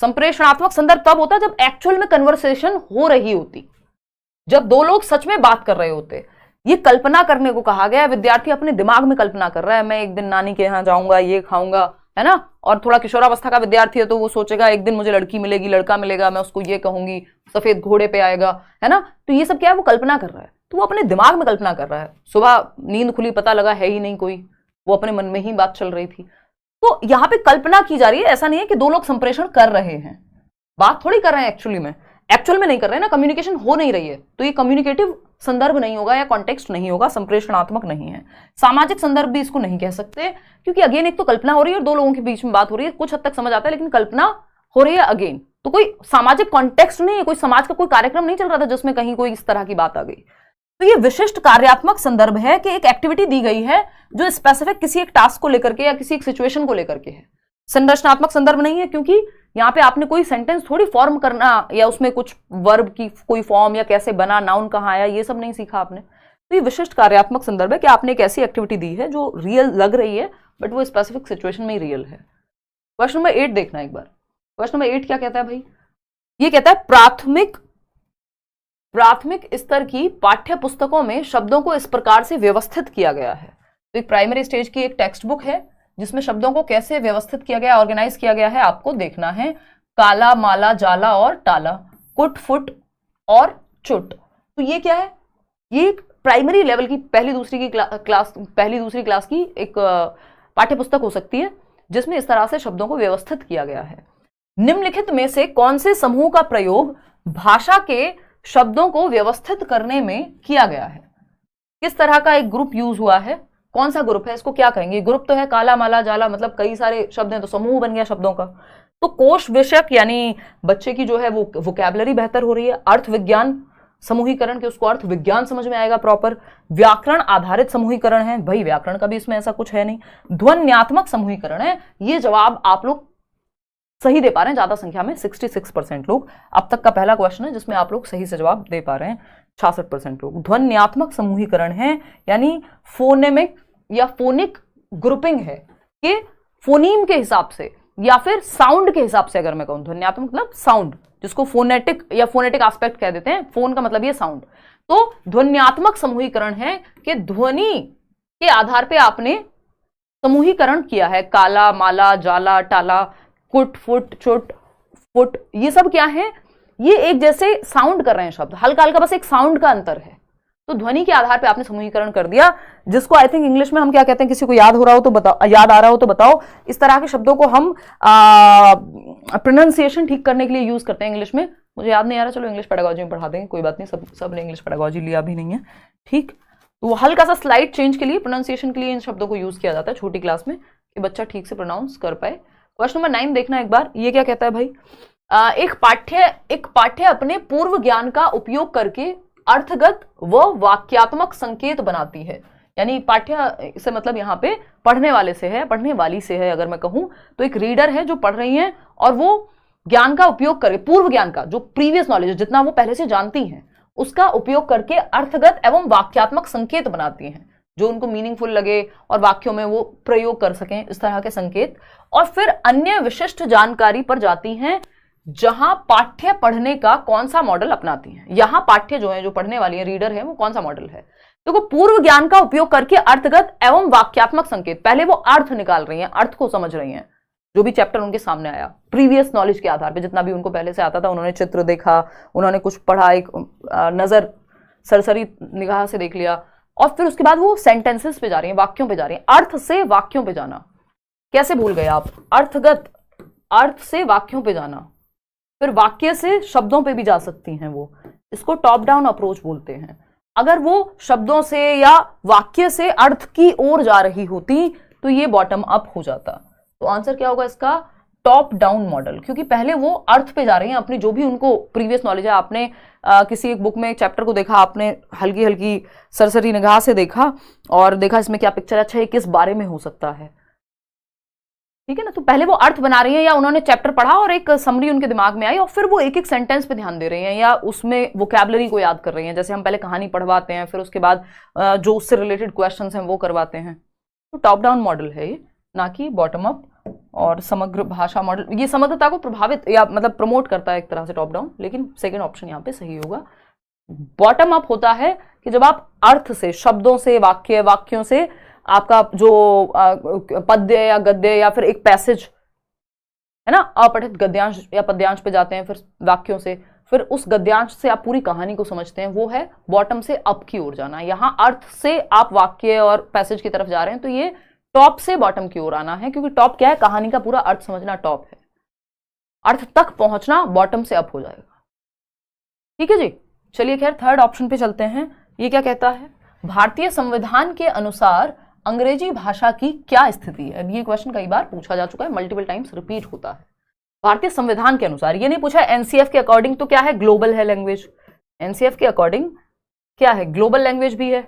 संप्रेषणात्मक संदर्भ तब होता जब एक्चुअल में कन्वर्सेशन हो रही होती, जब दो लोग सच में बात कर रहे होते। ये कल्पना करने को कहा गया, विद्यार्थी अपने दिमाग में कल्पना कर रहा है, मैं एक दिन नानी के यहाँ जाऊंगा, ये खाऊंगा, है ना। और थोड़ा किशोरावस्था का विद्यार्थी है तो वो सोचेगा एक दिन मुझे लड़की मिलेगी, लड़का मिलेगा, मैं उसको ये कहूंगी, सफेद घोड़े पे आएगा, है ना। तो ये सब क्या है, वो कल्पना कर रहा है, तो वो अपने दिमाग में कल्पना कर रहा है। सुबह नींद खुली, पता लगा है ही नहीं कोई, वो अपने मन में ही बात चल रही थी। तो यहाँ पे कल्पना की जा रही है, ऐसा नहीं है कि दो लोग संप्रेषण कर रहे हैं, बात थोड़ी कर रहे हैं एक्चुअल में नहीं कर रहे हैं ना, कम्युनिकेशन हो नहीं रही है, तो ये कम्युनिकेटिव संदर्भ नहीं होगा या कॉन्टेक्स्ट नहीं होगा, संप्रेषणात्मक नहीं है। सामाजिक संदर्भ भी इसको नहीं कह सकते, क्योंकि अगेन एक तो कल्पना हो रही है और दो लोगों के बीच में बात हो रही है, कुछ हद तक समझ आता है, लेकिन कल्पना हो रही है अगेन, तो कोई सामाजिक कॉन्टेक्स्ट नहीं है, कोई समाज का कोई कार्यक्रम नहीं चल रहा था जिसमें कहीं कोई इस तरह की बात आ गई। तो ये विशिष्ट कार्यात्मक संदर्भ है कि एक एक्टिविटी दी गई है जो स्पेसिफिक किसी एक टास्क को लेकर के या किसी एक सिचुएशन को लेकर के है। संरचनात्मक संदर्भ नहीं है, क्योंकि यहाँ पे आपने कोई सेंटेंस थोड़ी फॉर्म करना या उसमें कुछ वर्ब की कोई फॉर्म या कैसे बना, नाउन कहाँ आया, ये सब नहीं सीखा आपने। तो ये विशिष्ट कार्यात्मक संदर्भ है कि आपने एक ऐसी एक्टिविटी दी है जो रियल लग रही है, बट वो स्पेसिफिक सिचुएशन में ही रियल है। क्वेश्चन नंबर 8 देखना एक बार। क्वेश्चन नंबर 8 क्या कहता है भाई, ये कहता है प्राथमिक स्तर की पाठ्य पुस्तकों में शब्दों को इस प्रकार से व्यवस्थित किया गया है। तो एक प्राइमरी स्टेज की एक टेक्स्ट बुक है जिसमें शब्दों को कैसे व्यवस्थित किया गया, ऑर्गेनाइज किया गया है, आपको देखना है। काला, माला, जाला और टाला, कुट, फुट और चुट। तो ये क्या है, ये एक प्राइमरी लेवल की पहली दूसरी क्लास की एक पाठ्य पुस्तक हो सकती है जिसमें इस तरह से शब्दों को व्यवस्थित किया गया है। निम्नलिखित में से कौन से समूह का प्रयोग भाषा के शब्दों को व्यवस्थित करने में किया गया है? किस तरह का एक ग्रुप यूज हुआ है, कौन सा ग्रुप है, इसको क्या कहेंगे? ग्रुप तो है काला, माला, जाला, मतलब कई सारे शब्द हैं, तो समूह बन गया शब्दों का। तो कोश विषयक यानी बच्चे की जो है वो वोकैबुलरी बेहतर हो रही है। अर्थ विज्ञान समूहीकरण के उसको अर्थ विज्ञान समझ में आएगा प्रॉपर। व्याकरण आधारित समूहीकरण है, भाई व्याकरण का भी इसमें ऐसा कुछ है नहीं। ध्वन्यात्मक समूहीकरण है। ये जवाब आप लोग सही दे पा रहे हैं ज्यादा संख्या में, 66% लोग। अब तक का पहला क्वेश्चन है जिसमें आप लोग सही से जवाब दे पा रहे हैं, 66% लोग। ध्वन्यात्मक समूहीकरण है यानी फोनेमिक या फोनिक ग्रुपिंग है कि फोनीम के हिसाब से या फिर साउंड के हिसाब से, अगर मैं कहूं ध्वन्यात्मक मतलब साउंड, जिसको फोनेटिक या फोनेटिक एस्पेक्ट कह देते हैं, फोन का मतलब ये साउंड। तो ध्वन्यात्मक समूहीकरण है कि ध्वनि के आधार पे आपने समूहीकरण किया है। काला, माला, जाला, टाला, कुट, फुट, चुट, फुट, ये सब क्या है? ये एक जैसे साउंड कर रहे हैं शब्द, हल्का हल्का, बस एक साउंड का अंतर है। तो ध्वनि के आधार पे आपने समूहीकरण कर दिया, जिसको आई थिंक इंग्लिश में हम क्या कहते हैं, किसी को याद हो रहा हो तो बताओ, याद आ रहा हो तो बताओ। इस तरह के शब्दों को हम प्रोनाउंसिएशन ठीक करने के लिए यूज करते हैं इंग्लिश में। मुझे याद नहीं आ रहा, चलो इंग्लिश पेडागोजी में पढ़ा देंगे, कोई बात नहीं, सब ने इंग्लिश पेडागोजी लिया भी नहीं है, ठीक। तो वो हल्का सा स्लाइड चेंज के लिए, प्रोनाउंसिएशन के लिए इन शब्दों को यूज किया जाता है छोटी क्लास में, कि बच्चा ठीक से प्रोनाउंस कर पाए। क्वेश्चन नंबर 9 देखना एक बार, ये क्या कहता है भाई, एक पाठ्य अपने पूर्व ज्ञान का उपयोग करके अर्थगत व वाक्यात्मक संकेत बनाती है। यानी पाठ्य से मतलब यहाँ पे पढ़ने वाले से है, पढ़ने वाली से है अगर मैं कहूं तो। एक रीडर है जो पढ़ रही है और वो ज्ञान का उपयोग करके, पूर्व ज्ञान का, जो प्रीवियस नॉलेज जितना वो पहले से जानती हैं, उसका उपयोग करके अर्थगत एवं वाक्यात्मक संकेत बनाती हैं, जो उनको मीनिंगफुल लगे और वाक्यों में वो प्रयोग कर सकें, इस तरह के संकेत। और फिर अन्य विशिष्ट जानकारी पर जाती हैं, जहां पाठ्य पढ़ने का कौन सा मॉडल अपनाती हैं। यहां पाठ्य जो है, जो पढ़ने वाली है, रीडर है, वो कौन सा मॉडल है। तो पूर्व ज्ञान का उपयोग करके अर्थगत एवं वाक्यात्मक संकेत, पहले वो अर्थ निकाल रही हैं, अर्थ को समझ रही हैं, जो भी चैप्टर उनके सामने आया प्रीवियस नॉलेज के आधार पे, जितना भी उनको पहले से आता था, उन्होंने चित्र देखा, उन्होंने कुछ पढ़ा, एक नजर सरसरी निगाह से देख लिया, और फिर उसके बाद वो सेंटेंसेस पे जा रही हैं, वाक्यों पे जा रही हैं। अर्थ से वाक्यों पे जाना कैसे भूल गए आप, अर्थगत, अर्थ से वाक्यों पे जाना, फिर वाक्य से शब्दों पे भी जा सकती हैं वो, इसको टॉप डाउन अप्रोच बोलते हैं। अगर वो शब्दों से या वाक्य से अर्थ की ओर जा रही होती तो ये बॉटम अप हो जाता। तो आंसर क्या होगा इसका, टॉप डाउन मॉडल, क्योंकि पहले वो अर्थ पे जा रही हैं, अपनी जो भी उनको प्रीवियस नॉलेज है। आपने किसी एक बुक में एक चैप्टर को देखा, आपने हल्की हल्की सरसरी निगाह से देखा और देखा इसमें क्या पिक्चर, अच्छा ये किस बारे में हो सकता है, ठीक है ना। तो पहले वो अर्थ बना रही हैं, या उन्होंने चैप्टर पढ़ा और एक समरी उनके दिमाग में आई, और फिर वो एक एक सेंटेंस पे ध्यान दे रही हैं, या उसमें वोकैबुलरी को याद कर रही हैं। जैसे हम पहले कहानी पढ़वाते हैं, फिर उसके बाद जो उससे रिलेटेड क्वेश्चंस हैं वो करवाते हैं। तो टॉप डाउन मॉडल है ये, ना कि बॉटम अप। और समग्र भाषा मॉडल, ये समग्रता को प्रभावित या मतलब प्रमोट करता है एक तरह से, टॉप डाउन, लेकिन सेकेंड ऑप्शन यहाँ पे सही होगा। बॉटम अप होता है कि जब आप अर्थ से, शब्दों से, वाक्यों से, आपका जो पद्य या गद्य या फिर एक पैसेज है ना, अपठित गद्यांश या पद्यांश पे जाते हैं, फिर वाक्यों से, फिर उस गद्यांश से आप पूरी कहानी को समझते हैं, वो है बॉटम से अप की ओर जाना। यहाँ अर्थ से आप वाक्य और पैसेज की तरफ जा रहे हैं, तो ये टॉप से बॉटम की ओर आना है, क्योंकि टॉप क्या है, कहानी का पूरा अर्थ समझना टॉप है, अर्थ तक पहुंचना बॉटम से अप हो जाएगा, ठीक है जी। चलिए खैर थर्ड ऑप्शन पे चलते हैं। ये क्या कहता है, भारतीय संविधान के अनुसार अंग्रेजी भाषा की क्या स्थिति है। ये क्वेश्चन कई बार पूछा जा चुका है, मल्टीपल टाइम्स रिपीट होता है। भारतीय संविधान के अनुसार, ये नहीं पूछा एनसीएफ के अकॉर्डिंग, तो क्या है, ग्लोबल है लैंग्वेज। एनसीएफ के अकॉर्डिंग क्या है, ग्लोबल लैंग्वेज भी है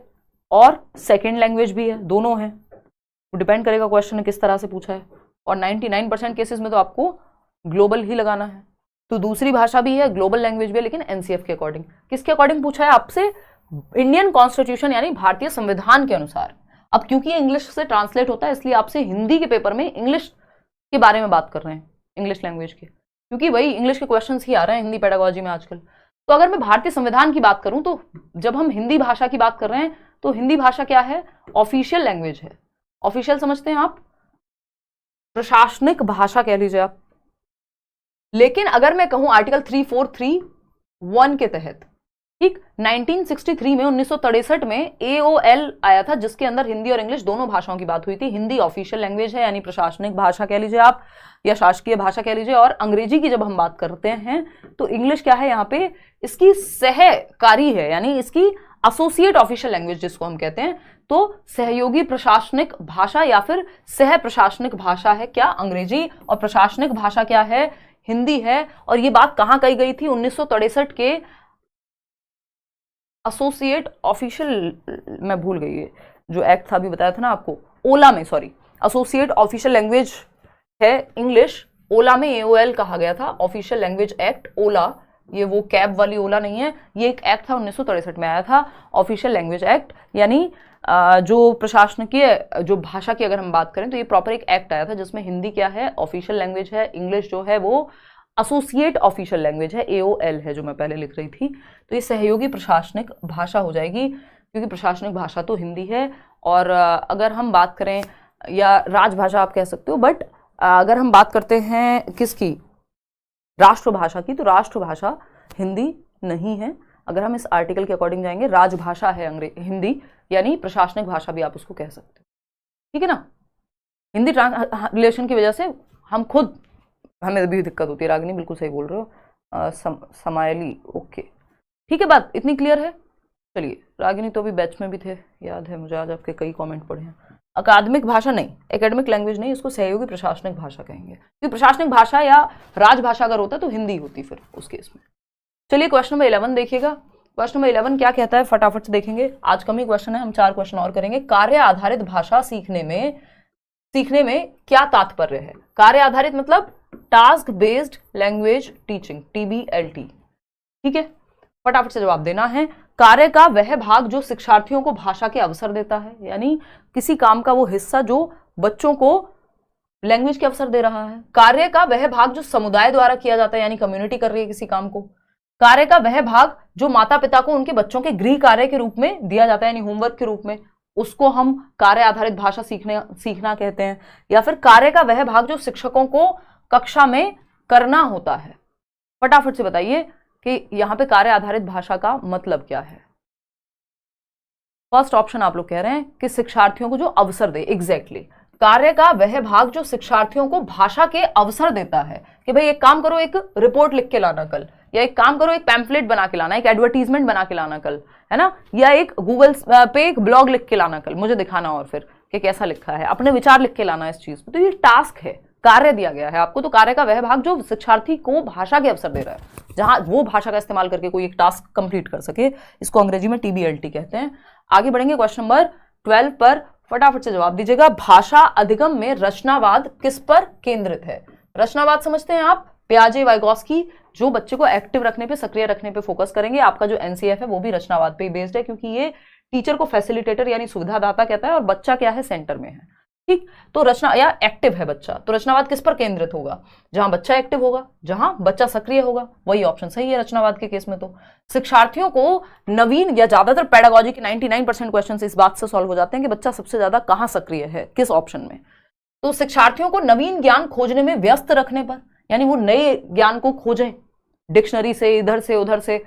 और सेकेंड लैंग्वेज भी है, दोनों है। तो डिपेंड करेगा क्वेश्चन ने किस तरह से पूछा है, और 99% केसेस में तो आपको ग्लोबल ही लगाना है। तो दूसरी भाषा भी है, ग्लोबल लैंग्वेज भी है, लेकिन एनसीएफ के अकॉर्डिंग। किसके अकॉर्डिंग पूछा है आपसे, इंडियन कॉन्स्टिट्यूशन यानी भारतीय संविधान के अनुसार। अब क्योंकि ये इंग्लिश से ट्रांसलेट होता है, इसलिए आपसे हिंदी के पेपर में इंग्लिश के बारे में बात कर रहे हैं, इंग्लिश लैंग्वेज के, क्योंकि वही इंग्लिश के क्वेश्चंस ही आ रहे हैं हिंदी पेडागोजी में आजकल। तो अगर मैं भारतीय संविधान की बात करूं, तो जब हम हिंदी भाषा की बात कर रहे हैं, तो हिंदी भाषा क्या है, ऑफिशियल लैंग्वेज है। ऑफिशियल समझते हैं आप, प्रशासनिक भाषा कह लीजिए आप। लेकिन अगर मैं कहूं आर्टिकल 3431 के तहत, ठीक, 1963 में 1963 में AOL आया था, जिसके अंदर हिंदी और इंग्लिश दोनों भाषाओं की बात हुई थी। हिंदी ऑफिशियल लैंग्वेज है, यानी प्रशासनिक भाषा कह लीजिए आप, या शासकीय भाषा कह लीजिए। और अंग्रेजी की जब हम बात करते हैं, तो इंग्लिश क्या है, यहाँ पे इसकी सहकारी है, यानी इसकी एसोसिएट ऑफिशियल लैंग्वेज जिसको हम कहते हैं। तो सहयोगी प्रशासनिक भाषा या फिर सह प्रशासनिक भाषा है क्या, अंग्रेजी, और प्रशासनिक भाषा क्या है, हिंदी है। और ये बात कहां कही गई थी, 1963 के एसोसिएट ऑफिशियल, मैं भूल गई है जो एक्ट था, अभी बताया था ना आपको, ओला में, सॉरी, एसोसिएट ऑफिशियल लैंग्वेज है इंग्लिश, ओला में AOL कहा गया था, ऑफिशियल लैंग्वेज एक्ट ओला। ये वो कैब वाली ओला नहीं है, ये एक एक्ट था 1963 में आया था, ऑफिशियल लैंग्वेज एक्ट। यानी जो प्रशासनिकीय जो भाषा की अगर हम बात करें, तो ये प्रॉपर एक एक्ट आया था जिसमें हिंदी क्या है, ऑफिशियल लैंग्वेज है, इंग्लिश जो है वो एसोसिएट ऑफिशियल लैंग्वेज है, AOL है जो मैं पहले लिख रही थी। तो ये सहयोगी प्रशासनिक भाषा हो जाएगी, क्योंकि प्रशासनिक भाषा तो हिंदी है। और अगर हम बात करें, या राजभाषा आप कह सकते हो, बट अगर हम बात करते हैं किसकी, राष्ट्रभाषा की, तो राष्ट्रभाषा हिंदी नहीं है। अगर हम इस आर्टिकल के अकॉर्डिंग जाएंगे, राजभाषा है हिंदी, यानी प्रशासनिक भाषा भी आप उसको कह सकते हो, ठीक है ना। हिंदी ट्रांसलेशन की वजह से हमें भी दिक्कत होती है। रागिनी बिल्कुल सही बोल रहे हो। समायली, ओके, ठीक है, बात इतनी क्लियर है। चलिए, रागिनी तो अभी बैच में भी थे, याद है मुझे, आज आपके कई कमेंट पढ़े हैं। अकादमिक भाषा नहीं, एकेडमिक लैंग्वेज नहीं, इसको सहयोगी प्रशासनिक भाषा कहेंगे, क्योंकि प्रशासनिक भाषा या राजभाषा अगर होता तो हिंदी होती फिर उस केस में। चलिए क्वेश्चन नंबर 11 देखिएगा। क्वेश्चन नंबर 11 क्या कहता है, फटाफट से देखेंगे, आज कम ही क्वेश्चन है, हम 4 क्वेश्चन और करेंगे। कार्य आधारित भाषा सीखने में क्या तात्पर्य है? कार्य आधारित मतलब task based language teaching, TBLT, ठीक है, फटाफट से जवाब देना है। कार्य का वह भाग जो शिक्षार्थियों को भाषा के अवसर देता है, यानी किसी काम का वो हिस्सा जो बच्चों को लैंग्वेज के अवसर दे रहा है। कार्य का वह भाग जो समुदाय द्वारा किया जाता है, यानी कम्युनिटी कर रही है किसी काम को। कार्य का वह भाग जो माता पिता को उनके बच्चों के गृह कार्य के रूप में दिया जाता है, यानी होमवर्क के रूप में, उसको हम कार्य आधारित भाषा सीखना कहते हैं। या फिर कार्य का वह भाग जो शिक्षकों को कक्षा में करना होता है। फटाफट से बताइए कि यहां पे कार्य आधारित भाषा का मतलब क्या है। फर्स्ट ऑप्शन आप लोग कह रहे हैं कि शिक्षार्थियों को जो अवसर दे, एग्जैक्टली कार्य का वह भाग जो शिक्षार्थियों को भाषा के अवसर देता है कि भाई एक काम करो, एक रिपोर्ट लिख के लाना कल, या एक काम करो, एक पैम्फलेट बना के लाना, एक एडवर्टीजमेंट बना के लाना कल, है ना, या एक गूगल पे एक ब्लॉग लिख के लाना कल, मुझे दिखाना और फिर कि कैसा लिखा है, अपने विचार लिख के लाना इस चीज पे। तो ये टास्क है, कार्य दिया गया है आपको। तो कार्य का वह भाग जो शिक्षार्थी को भाषा के अवसर दे रहा है, जहां वो भाषा का इस्तेमाल करके कोई एक टास्क कंप्लीट कर सके, इसको अंग्रेजी में TBLT कहते हैं। आगे बढ़ेंगे क्वेश्चन नंबर 12 पर, फटाफट से जवाब दीजिएगा। भाषा अधिगम में रचनावाद किस पर केंद्रित है? रचनावाद समझते हैं आप, पियाजे, वाइगोस्की, जो बच्चे को एक्टिव रखने पे, सक्रिय रखने पे फोकस करेंगे। आपका जो NCF है वो भी रचनावाद पे बेस्ड है, क्योंकि ये टीचर को फैसिलिटेटर यानी सुविधादाता कहता है और बच्चा क्या है, सेंटर में है, ठीक। तो रचना या एक्टिव है बच्चा, तो रचनावाद किस पर केंद्रित होगा? जहां बच्चा एक्टिव होगा, जहां बच्चा सक्रिय होगा, वही ऑप्शन सही है रचनावाद के केस में। तो शिक्षार्थियों को नवीन, या ज्यादातर पेडागोजी के 99% क्वेश्चन इस बात से सॉल्व हो जाते हैं कि बच्चा सबसे ज्यादा कहां सक्रिय है, किस ऑप्शन में। तो शिक्षार्थियों को नवीन ज्ञान खोजने में व्यस्त रखने पर, यानी वो नए ज्ञान को खोजें डिक्शनरी से, इधर से उधर से,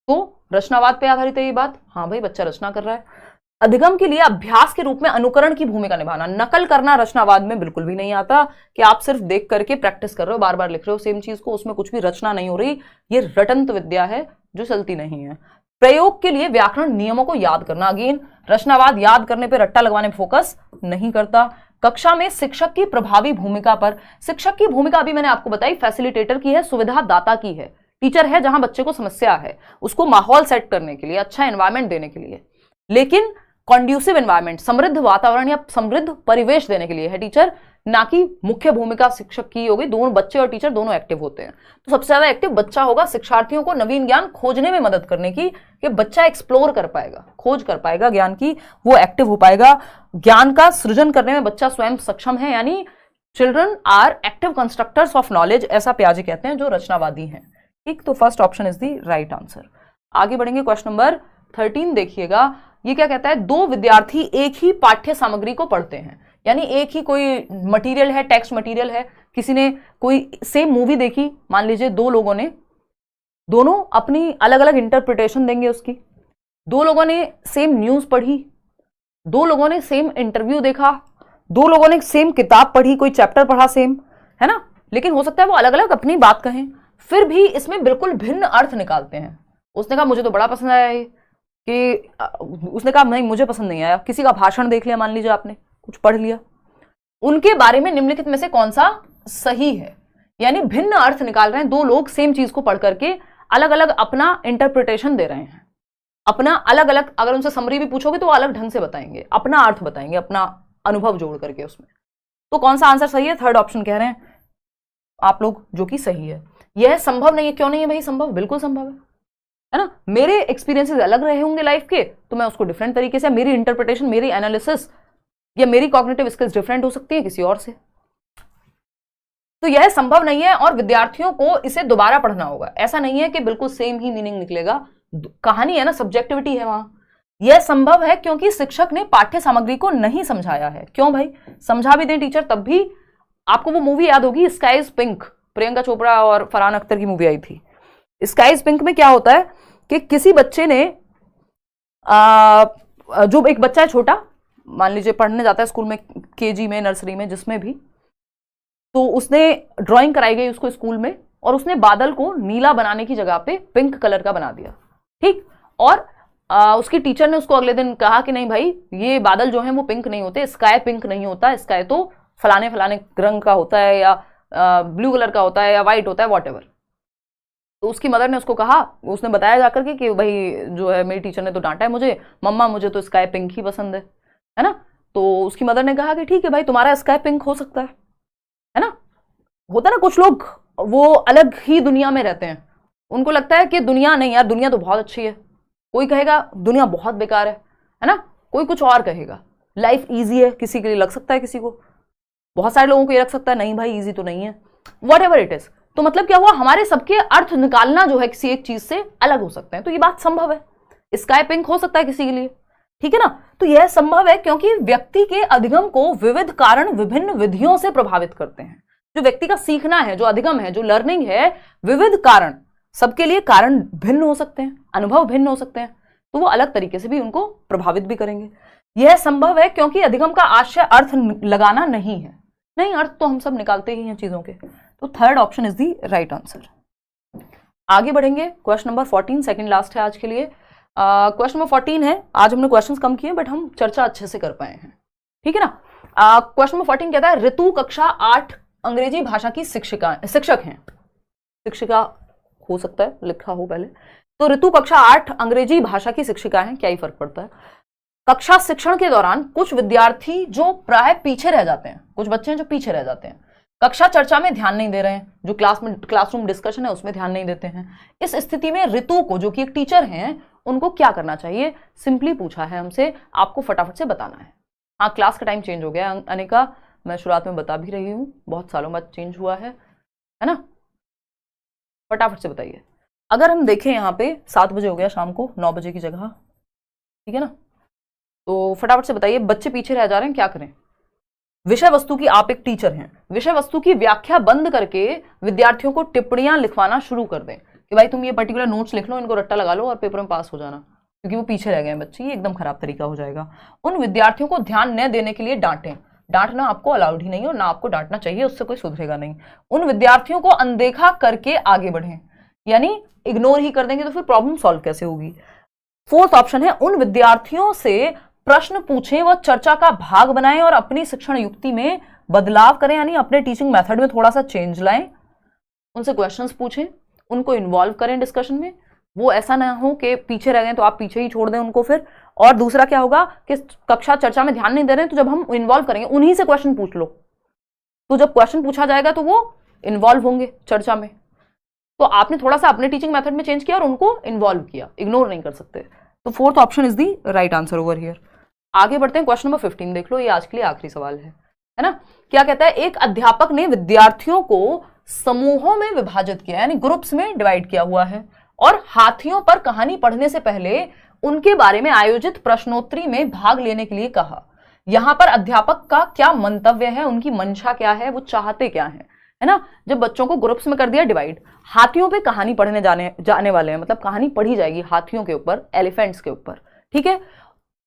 तो रचनावाद पे आधारित है ये बात। हाँ भाई, बच्चा रचना कर रहा है। अधिगम के लिए अभ्यास के रूप में अनुकरण की भूमिका निभाना, नकल करना रचनावाद में बिल्कुल भी नहीं आता, कि आप सिर्फ देख करके प्रैक्टिस कर रहे हो, बार बार लिख रहे हो सेम चीज को, उसमें कुछ भी रचना नहीं हो रही। ये रटंत विद्या है जो चलती नहीं है। प्रयोग के लिए व्याकरण नियमों को याद करना, अगेन रचनावाद याद करने पर, रट्टा लगवाने पर फोकस नहीं करता। कक्षा में शिक्षक की प्रभावी भूमिका पर, शिक्षक की भूमिका अभी मैंने आपको बताई, फैसिलिटेटर की है, सुविधादाता की है। टीचर है जहां बच्चे को समस्या है, उसको माहौल सेट करने के लिए, अच्छा एनवायरमेंट देने के लिए, लेकिन कॉन्ड्यूसिव एनवायरमेंट, समृद्ध वातावरण या समृद्ध परिवेश देने के लिए है टीचर, ना कि मुख्य भूमिका शिक्षक की होगी। दोनों, बच्चे और टीचर दोनों एक्टिव होते हैं। तो सबसे ज्यादा एक्टिव बच्चा होगा, शिक्षार्थियों को नवीन ज्ञान खोजने में मदद करने की, कि बच्चा एक्सप्लोर कर पाएगा, खोज कर पाएगा ज्ञान की, वो एक्टिव हो पाएगा। ज्ञान का सृजन करने में बच्चा स्वयं सक्षम है, यानी children are active constructors of knowledge, ऐसा पियाजे कहते हैं जो रचनावादी हैं, ठीक। तो first option is the right answer. आगे बढ़ेंगे क्वेश्चन नंबर 13 देखिएगा। ये क्या कहता है, दो विद्यार्थी एक ही पाठ्य सामग्री को पढ़ते हैं, यानी एक ही कोई मटेरियल है, टेक्स्ट मटेरियल है, किसी ने कोई सेम मूवी देखी, मान लीजिए दो लोगों ने, दोनों अपनी अलग अलग इंटरप्रिटेशन देंगे उसकी। दो लोगों ने सेम न्यूज पढ़ी, दो लोगों ने सेम इंटरव्यू देखा, दो लोगों ने सेम किताब पढ़ी, कोई चैप्टर पढ़ा सेम, है ना, लेकिन हो सकता है वो अलग अलग अपनी बात कहें, फिर भी इसमें बिल्कुल भिन्न अर्थ निकालते हैं। उसने कहा मुझे तो बड़ा पसंद आया ये, कि उसने कहा नहीं मुझे पसंद नहीं आया। किसी का भाषण देख लिया, मान लीजिए आपने कुछ पढ़ लिया, उनके बारे में निम्नलिखित में से कौन सा सही है, यानी भिन्न अर्थ निकाल रहे हैं। दो लोग सेम चीज को पढ़ करके अलग अलग अपना इंटरप्रिटेशन दे रहे हैं, अपना अलग अलग, अगर उनसे समरी भी पूछोगे तो वो अलग ढंग से बताएंगे, अपना अर्थ बताएंगे, अपना अनुभव जोड़ करके उसमें। तो कौन सा आंसर सही है? थर्ड ऑप्शन कह रहे हैं आप लोग, जो कि सही है। यह संभव नहीं है, क्यों नहीं है भाई? संभव, बिल्कुल संभव है ना। मेरे एक्सपीरियंसेस अलग रहे होंगे लाइफ के, तो मैं उसको डिफरेंट तरीके से, मेरी इंटरप्रिटेशन, मेरी एनालिसिस या मेरी कॉग्निटिव स्किल्स डिफरेंट हो सकती है किसी और से। तो यह संभव नहीं है और विद्यार्थियों को इसे दोबारा पढ़ना होगा। ऐसा नहीं है कि बिल्कुल सेम ही मीनिंग निकलेगा, कहानी है ना, सब्जेक्टिविटी है वहां। यह संभव है क्योंकि शिक्षक ने पाठ्य सामग्री को नहीं समझाया है। क्यों भाई? समझा भी दें टीचर तब भी, आपको वो मूवी याद होगी sky is pink, Priyanka Chopra और फरहान अख्तर की मूवी आई थी, स्काई इज पिंक में क्या होता है कि किसी बच्चे ने जो एक बच्चा है छोटा, मान लीजिए पढ़ने जाता है स्कूल में, केजी में, नर्सरी में, जिसमें भी, तो उसने ड्राइंग कराई गई उसको स्कूल में, और उसने बादल को नीला बनाने की जगह पे पिंक कलर का बना दिया, ठीक। और उसकी टीचर ने उसको अगले दिन कहा कि नहीं भाई, ये बादल जो है वो पिंक नहीं होते, स्काई पिंक नहीं होता, स्काई तो फलाने फलाने रंग का होता है, या ब्लू कलर का होता है, या व्हाइट होता है, वॉटेवर। तो उसकी मदर ने उसको कहा, उसने बताया जाकर के कि भाई जो है मेरी टीचर ने तो डांटा है मुझे, मम्मा मुझे तो स्काई पिंक ही पसंद है ना। तो उसकी मदर ने कहा कि ठीक है भाई, तुम्हारा स्काई पिंक हो सकता है ना। होता ना कुछ लोग वो अलग ही दुनिया में रहते हैं, उनको लगता है कि दुनिया नहीं यार, दुनिया तो बहुत अच्छी है, कोई कहेगा दुनिया बहुत बेकार है ना, कोई कुछ और कहेगा, लाइफ इजी है, किसी के लिए लग सकता है, किसी को, बहुत सारे लोगों को ये लग सकता है नहीं भाई इजी तो नहीं है, वॉट एवर इट इज। तो मतलब क्या हुआ, हमारे सबके अर्थ निकालना जो है किसी एक चीज से अलग हो सकते हैं। तो ये बात संभव है, स्काई पिंक हो सकता है किसी के लिए, ठीक है ना। तो यह संभव है क्योंकि व्यक्ति के अधिगम को विविध कारण विभिन्न विधियों से प्रभावित करते हैं। जो व्यक्ति का सीखना है, जो अधिगम है, जो लर्निंग है, विविध कारण, सबके लिए कारण भिन्न हो सकते हैं, अनुभव भिन्न हो सकते हैं, तो वो अलग तरीके से भी उनको प्रभावित भी करेंगे। यह संभव है क्योंकि अधिगम का आशय अर्थ लगाना नहीं है। नहीं, अर्थ तो हम सब निकालते ही हैं चीजों के। तो third option is the right answer. आगे बढ़ेंगे, क्वेश्चन नंबर 14, सेकंड लास्ट है आज के लिए। क्वेश्चन नंबर 14 है, आज हमने क्वेश्चंस कम किए बट हम चर्चा अच्छे से कर पाए हैं, ठीक है ना। क्वेश्चन नंबर 14 कहता है, ऋतु कक्षा 8 अंग्रेजी भाषा की शिक्षक हैं, शिक्षिका हो सकता है, लिखा हो पहले। तो ऋतु कक्षा 8 अंग्रेजी भाषा की शिक्षिका हैं, क्या ही फर्क पड़ता है। कक्षा शिक्षण के दौरान कुछ विद्यार्थी जो प्राय पीछे रह जाते हैं, कुछ बच्चे हैं जो पीछे रह जाते हैं, कक्षा चर्चा में ध्यान नहीं दे रहे हैं, जो क्लासरूम डिस्कशन है उसमें ध्यान नहीं देते हैं। इस स्थिति में ऋतु को, जो कि एक टीचर हैं, उनको क्या करना चाहिए, सिंपली पूछा है हमसे, आपको फटाफट से बताना है। हाँ, क्लास का टाइम चेंज हो गया अनिका, मैं शुरुआत में बता भी रही हूँ, बहुत सालों बाद चेंज हुआ है ना। फटाफट से बताइए। अगर हम देखें यहाँ पे 7 बजे हो गया शाम को, 9 बजे की जगह, ठीक है ना। तो फटाफट से बताइए, बच्चे पीछे रह जा रहे हैं, क्या करें। विषय वस्तु की, आप एक टीचर हैं, विषय वस्तु की व्याख्या बंद करके विद्यार्थियों को टिप्पणियां लिखवाना शुरू कर दें कि भाई तुम ये पर्टिकुलर नोट्स लिख लो, इनको रट्टा लगा लो और पेपर में पास हो जाना, क्योंकि वो पीछे रह गए हैं बच्चे, ये एकदम खराब तरीका हो जाएगा। उन विद्यार्थियों को ध्यान न देने के लिए डांटें, डांटना आपको अलाउड ही नहीं हो, ना आपको डांटना चाहिए, उससे कोई सुधरेगा नहीं। उन विद्यार्थियों को अनदेखा करके आगे बढ़ें, यानी इग्नोर ही कर देंगे तो फिर प्रॉब्लम सॉल्व कैसे होगी। फोर्थ ऑप्शन है, उन विद्यार्थियों से प्रश्न पूछें व चर्चा का भाग बनाएं और अपनी शिक्षण युक्ति में बदलाव करें, यानी अपने टीचिंग मेथड में थोड़ा सा चेंज लाएं। उनसे क्वेश्चंस पूछें, उनको इन्वॉल्व करें डिस्कशन में, वो ऐसा ना हो कि पीछे रह गए तो आप पीछे ही छोड़ दें उनको फिर। और दूसरा क्या होगा कि कक्षा चर्चा में ध्यान नहीं दे रहे हैं, तो जब हम इन्वॉल्व करेंगे उन्हीं से क्वेश्चन पूछ लो, तो जब क्वेश्चन पूछा जाएगा तो वो इन्वॉल्व होंगे चर्चा में। तो आपने थोड़ा सा अपने टीचिंग मेथड में चेंज किया और उनको इन्वॉल्व किया, इग्नोर नहीं कर सकते। तो fourth option is the right answer over here. आगे बढ़ते हैं, क्वेश्चन नंबर 15 देख लो, ये आज के लिए आखिरी सवाल है ना। क्या कहता है, एक अध्यापक ने विद्यार्थियों को समूहों में विभाजित किया, यानी ग्रुप्स में डिवाइड किया हुआ है, और हाथियों पर कहानी पढ़ने से पहले उनके बारे में आयोजित प्रश्नोत्तरी में भाग लेने के लिए कहा। यहां पर अध्यापक का क्या मंतव्य है, उनकी मंशा क्या है, वो चाहते क्या है ना। जब बच्चों को ग्रुप्स में कर दिया डिवाइड, हाथियों पे कहानी पढ़ने जाने वाले हैं, मतलब कहानी पढ़ी जाएगी हाथियों के ऊपर, एलिफेंट्स के ऊपर, ठीक है।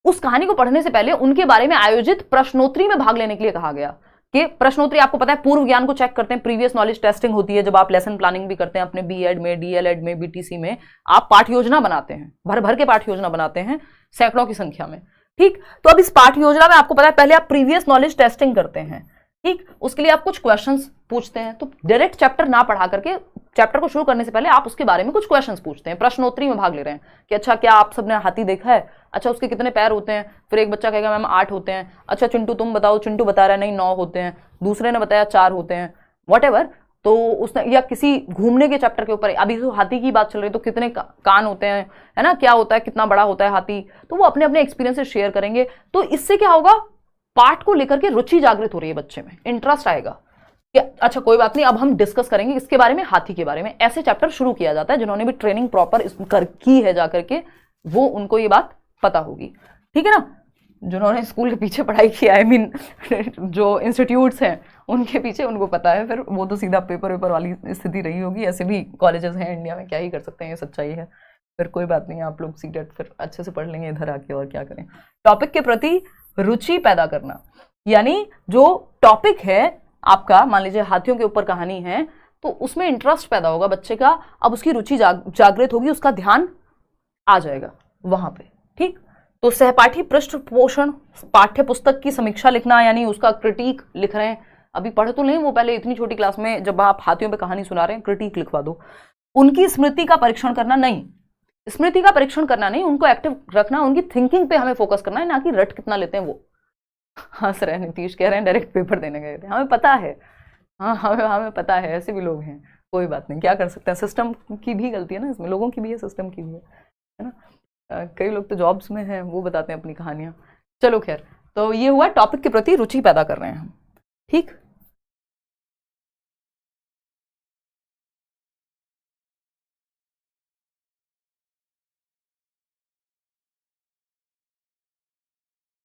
उस कहानी को पढ़ने से पहले उनके बारे में आयोजित प्रश्नोत्तरी में भाग लेने के लिए कहा गया। कि प्रश्नोत्तरी आपको पता है पूर्व ज्ञान को चेक करते हैं, प्रीवियस नॉलेज टेस्टिंग होती है, जब आप लेसन प्लानिंग भी करते हैं अपने बीएड में, डीएलएड में, बीटीसी में, आप पाठ योजना बनाते हैं, भर भर के पाठ योजना बनाते हैं सैकड़ों की संख्या में, ठीक। तो अब इस पाठ योजना में आपको पता है पहले आप प्रीवियस नॉलेज टेस्टिंग करते हैं, ठीक। उसके लिए आप कुछ क्वेश्चंस पूछते हैं, तो डायरेक्ट चैप्टर ना पढ़ा करके चैप्टर को शुरू करने से पहले आप उसके बारे में कुछ क्वेश्चंस पूछते हैं, प्रश्नोत्तरी में भाग ले रहे हैं कि अच्छा क्या आप सबने हाथी देखा है, अच्छा उसके कितने पैर होते हैं, फिर एक बच्चा कहेगा मैम 8 होते हैं, अच्छा चिंटू तुम बताओ, चिंटू बता रहा है नहीं 9 होते हैं, दूसरे ने बताया 4 होते हैं, व्हाटएवर। तो उसने, या किसी घूमने के चैप्टर के ऊपर, अभी तो हाथी की बात चल रही है तो कितने कान होते हैं, है ना, क्या होता है, कितना बड़ा होता है हाथी, तो वो अपने अपने एक्सपीरियंसेस शेयर करेंगे। तो इससे क्या होगा, पाठ को लेकर के रुचि जागृत हो रही है बच्चे में, इंटरेस्ट आएगा कि अच्छा कोई बात नहीं, अब हम डिस्कस करेंगे इसके बारे में, हाथी के बारे में। ऐसे चैप्टर शुरू किया जाता है, जिन्होंने भी ट्रेनिंग प्रॉपर की है जाकर के, वो उनको ये बात पता होगी, ठीक है ना। जिन्होंने स्कूल के पीछे पढ़ाई की, आई मीन जो इंस्टीट्यूट्स हैं उनके पीछे उनको पता है, फिर वो तो सीधा पेपर वेपर वाली स्थिति रही होगी। ऐसे भी कॉलेजेस हैं इंडिया में, क्या ही कर सकते हैं, ये सच्चाई है। फिर कोई बात नहीं, आप लोग सीटेट फिर अच्छे से पढ़ लेंगे इधर आके, और क्या करें। टॉपिक के प्रति रुचि पैदा करना, यानी जो टॉपिक है आपका, मान लीजिए हाथियों के ऊपर कहानी है, तो उसमें इंटरेस्ट पैदा होगा बच्चे का। अब उसकी रुचि जागृत होगी, उसका ध्यान आ जाएगा वहां पे, ठीक। तो सहपाठी पृष्ठपोषण, पाठ्य पुस्तक की समीक्षा लिखना, यानी उसका क्रिटिक लिख रहे हैं। अभी पढ़ तो नहीं वो पहले, इतनी छोटी क्लास में जब आप हाथियों पे कहानी सुना रहे हैं, क्रिटिक लिखवा दो। उनकी स्मृति का परीक्षण करना, नहीं स्मृति का परीक्षण करना नहीं, उनको एक्टिव रखना, उनकी थिंकिंग पे हमें फोकस करना है, ना कि रट कितना लेते हैं वो। हंस रहे हैं, नीतीश कह रहे हैं डायरेक्ट पेपर देने गए थे, हमें पता है, हाँ हमें पता है, ऐसे भी लोग हैं, कोई बात नहीं, क्या कर सकते हैं। सिस्टम की भी गलती है ना इसमें, लोगों की भी है, सिस्टम की भी है ना। कई लोग तो जॉब्स में हैं, वो बताते हैं अपनी कहानियां। चलो खैर, तो ये हुआ टॉपिक के प्रति रुचि पैदा कर रहे हैं हम, ठीक।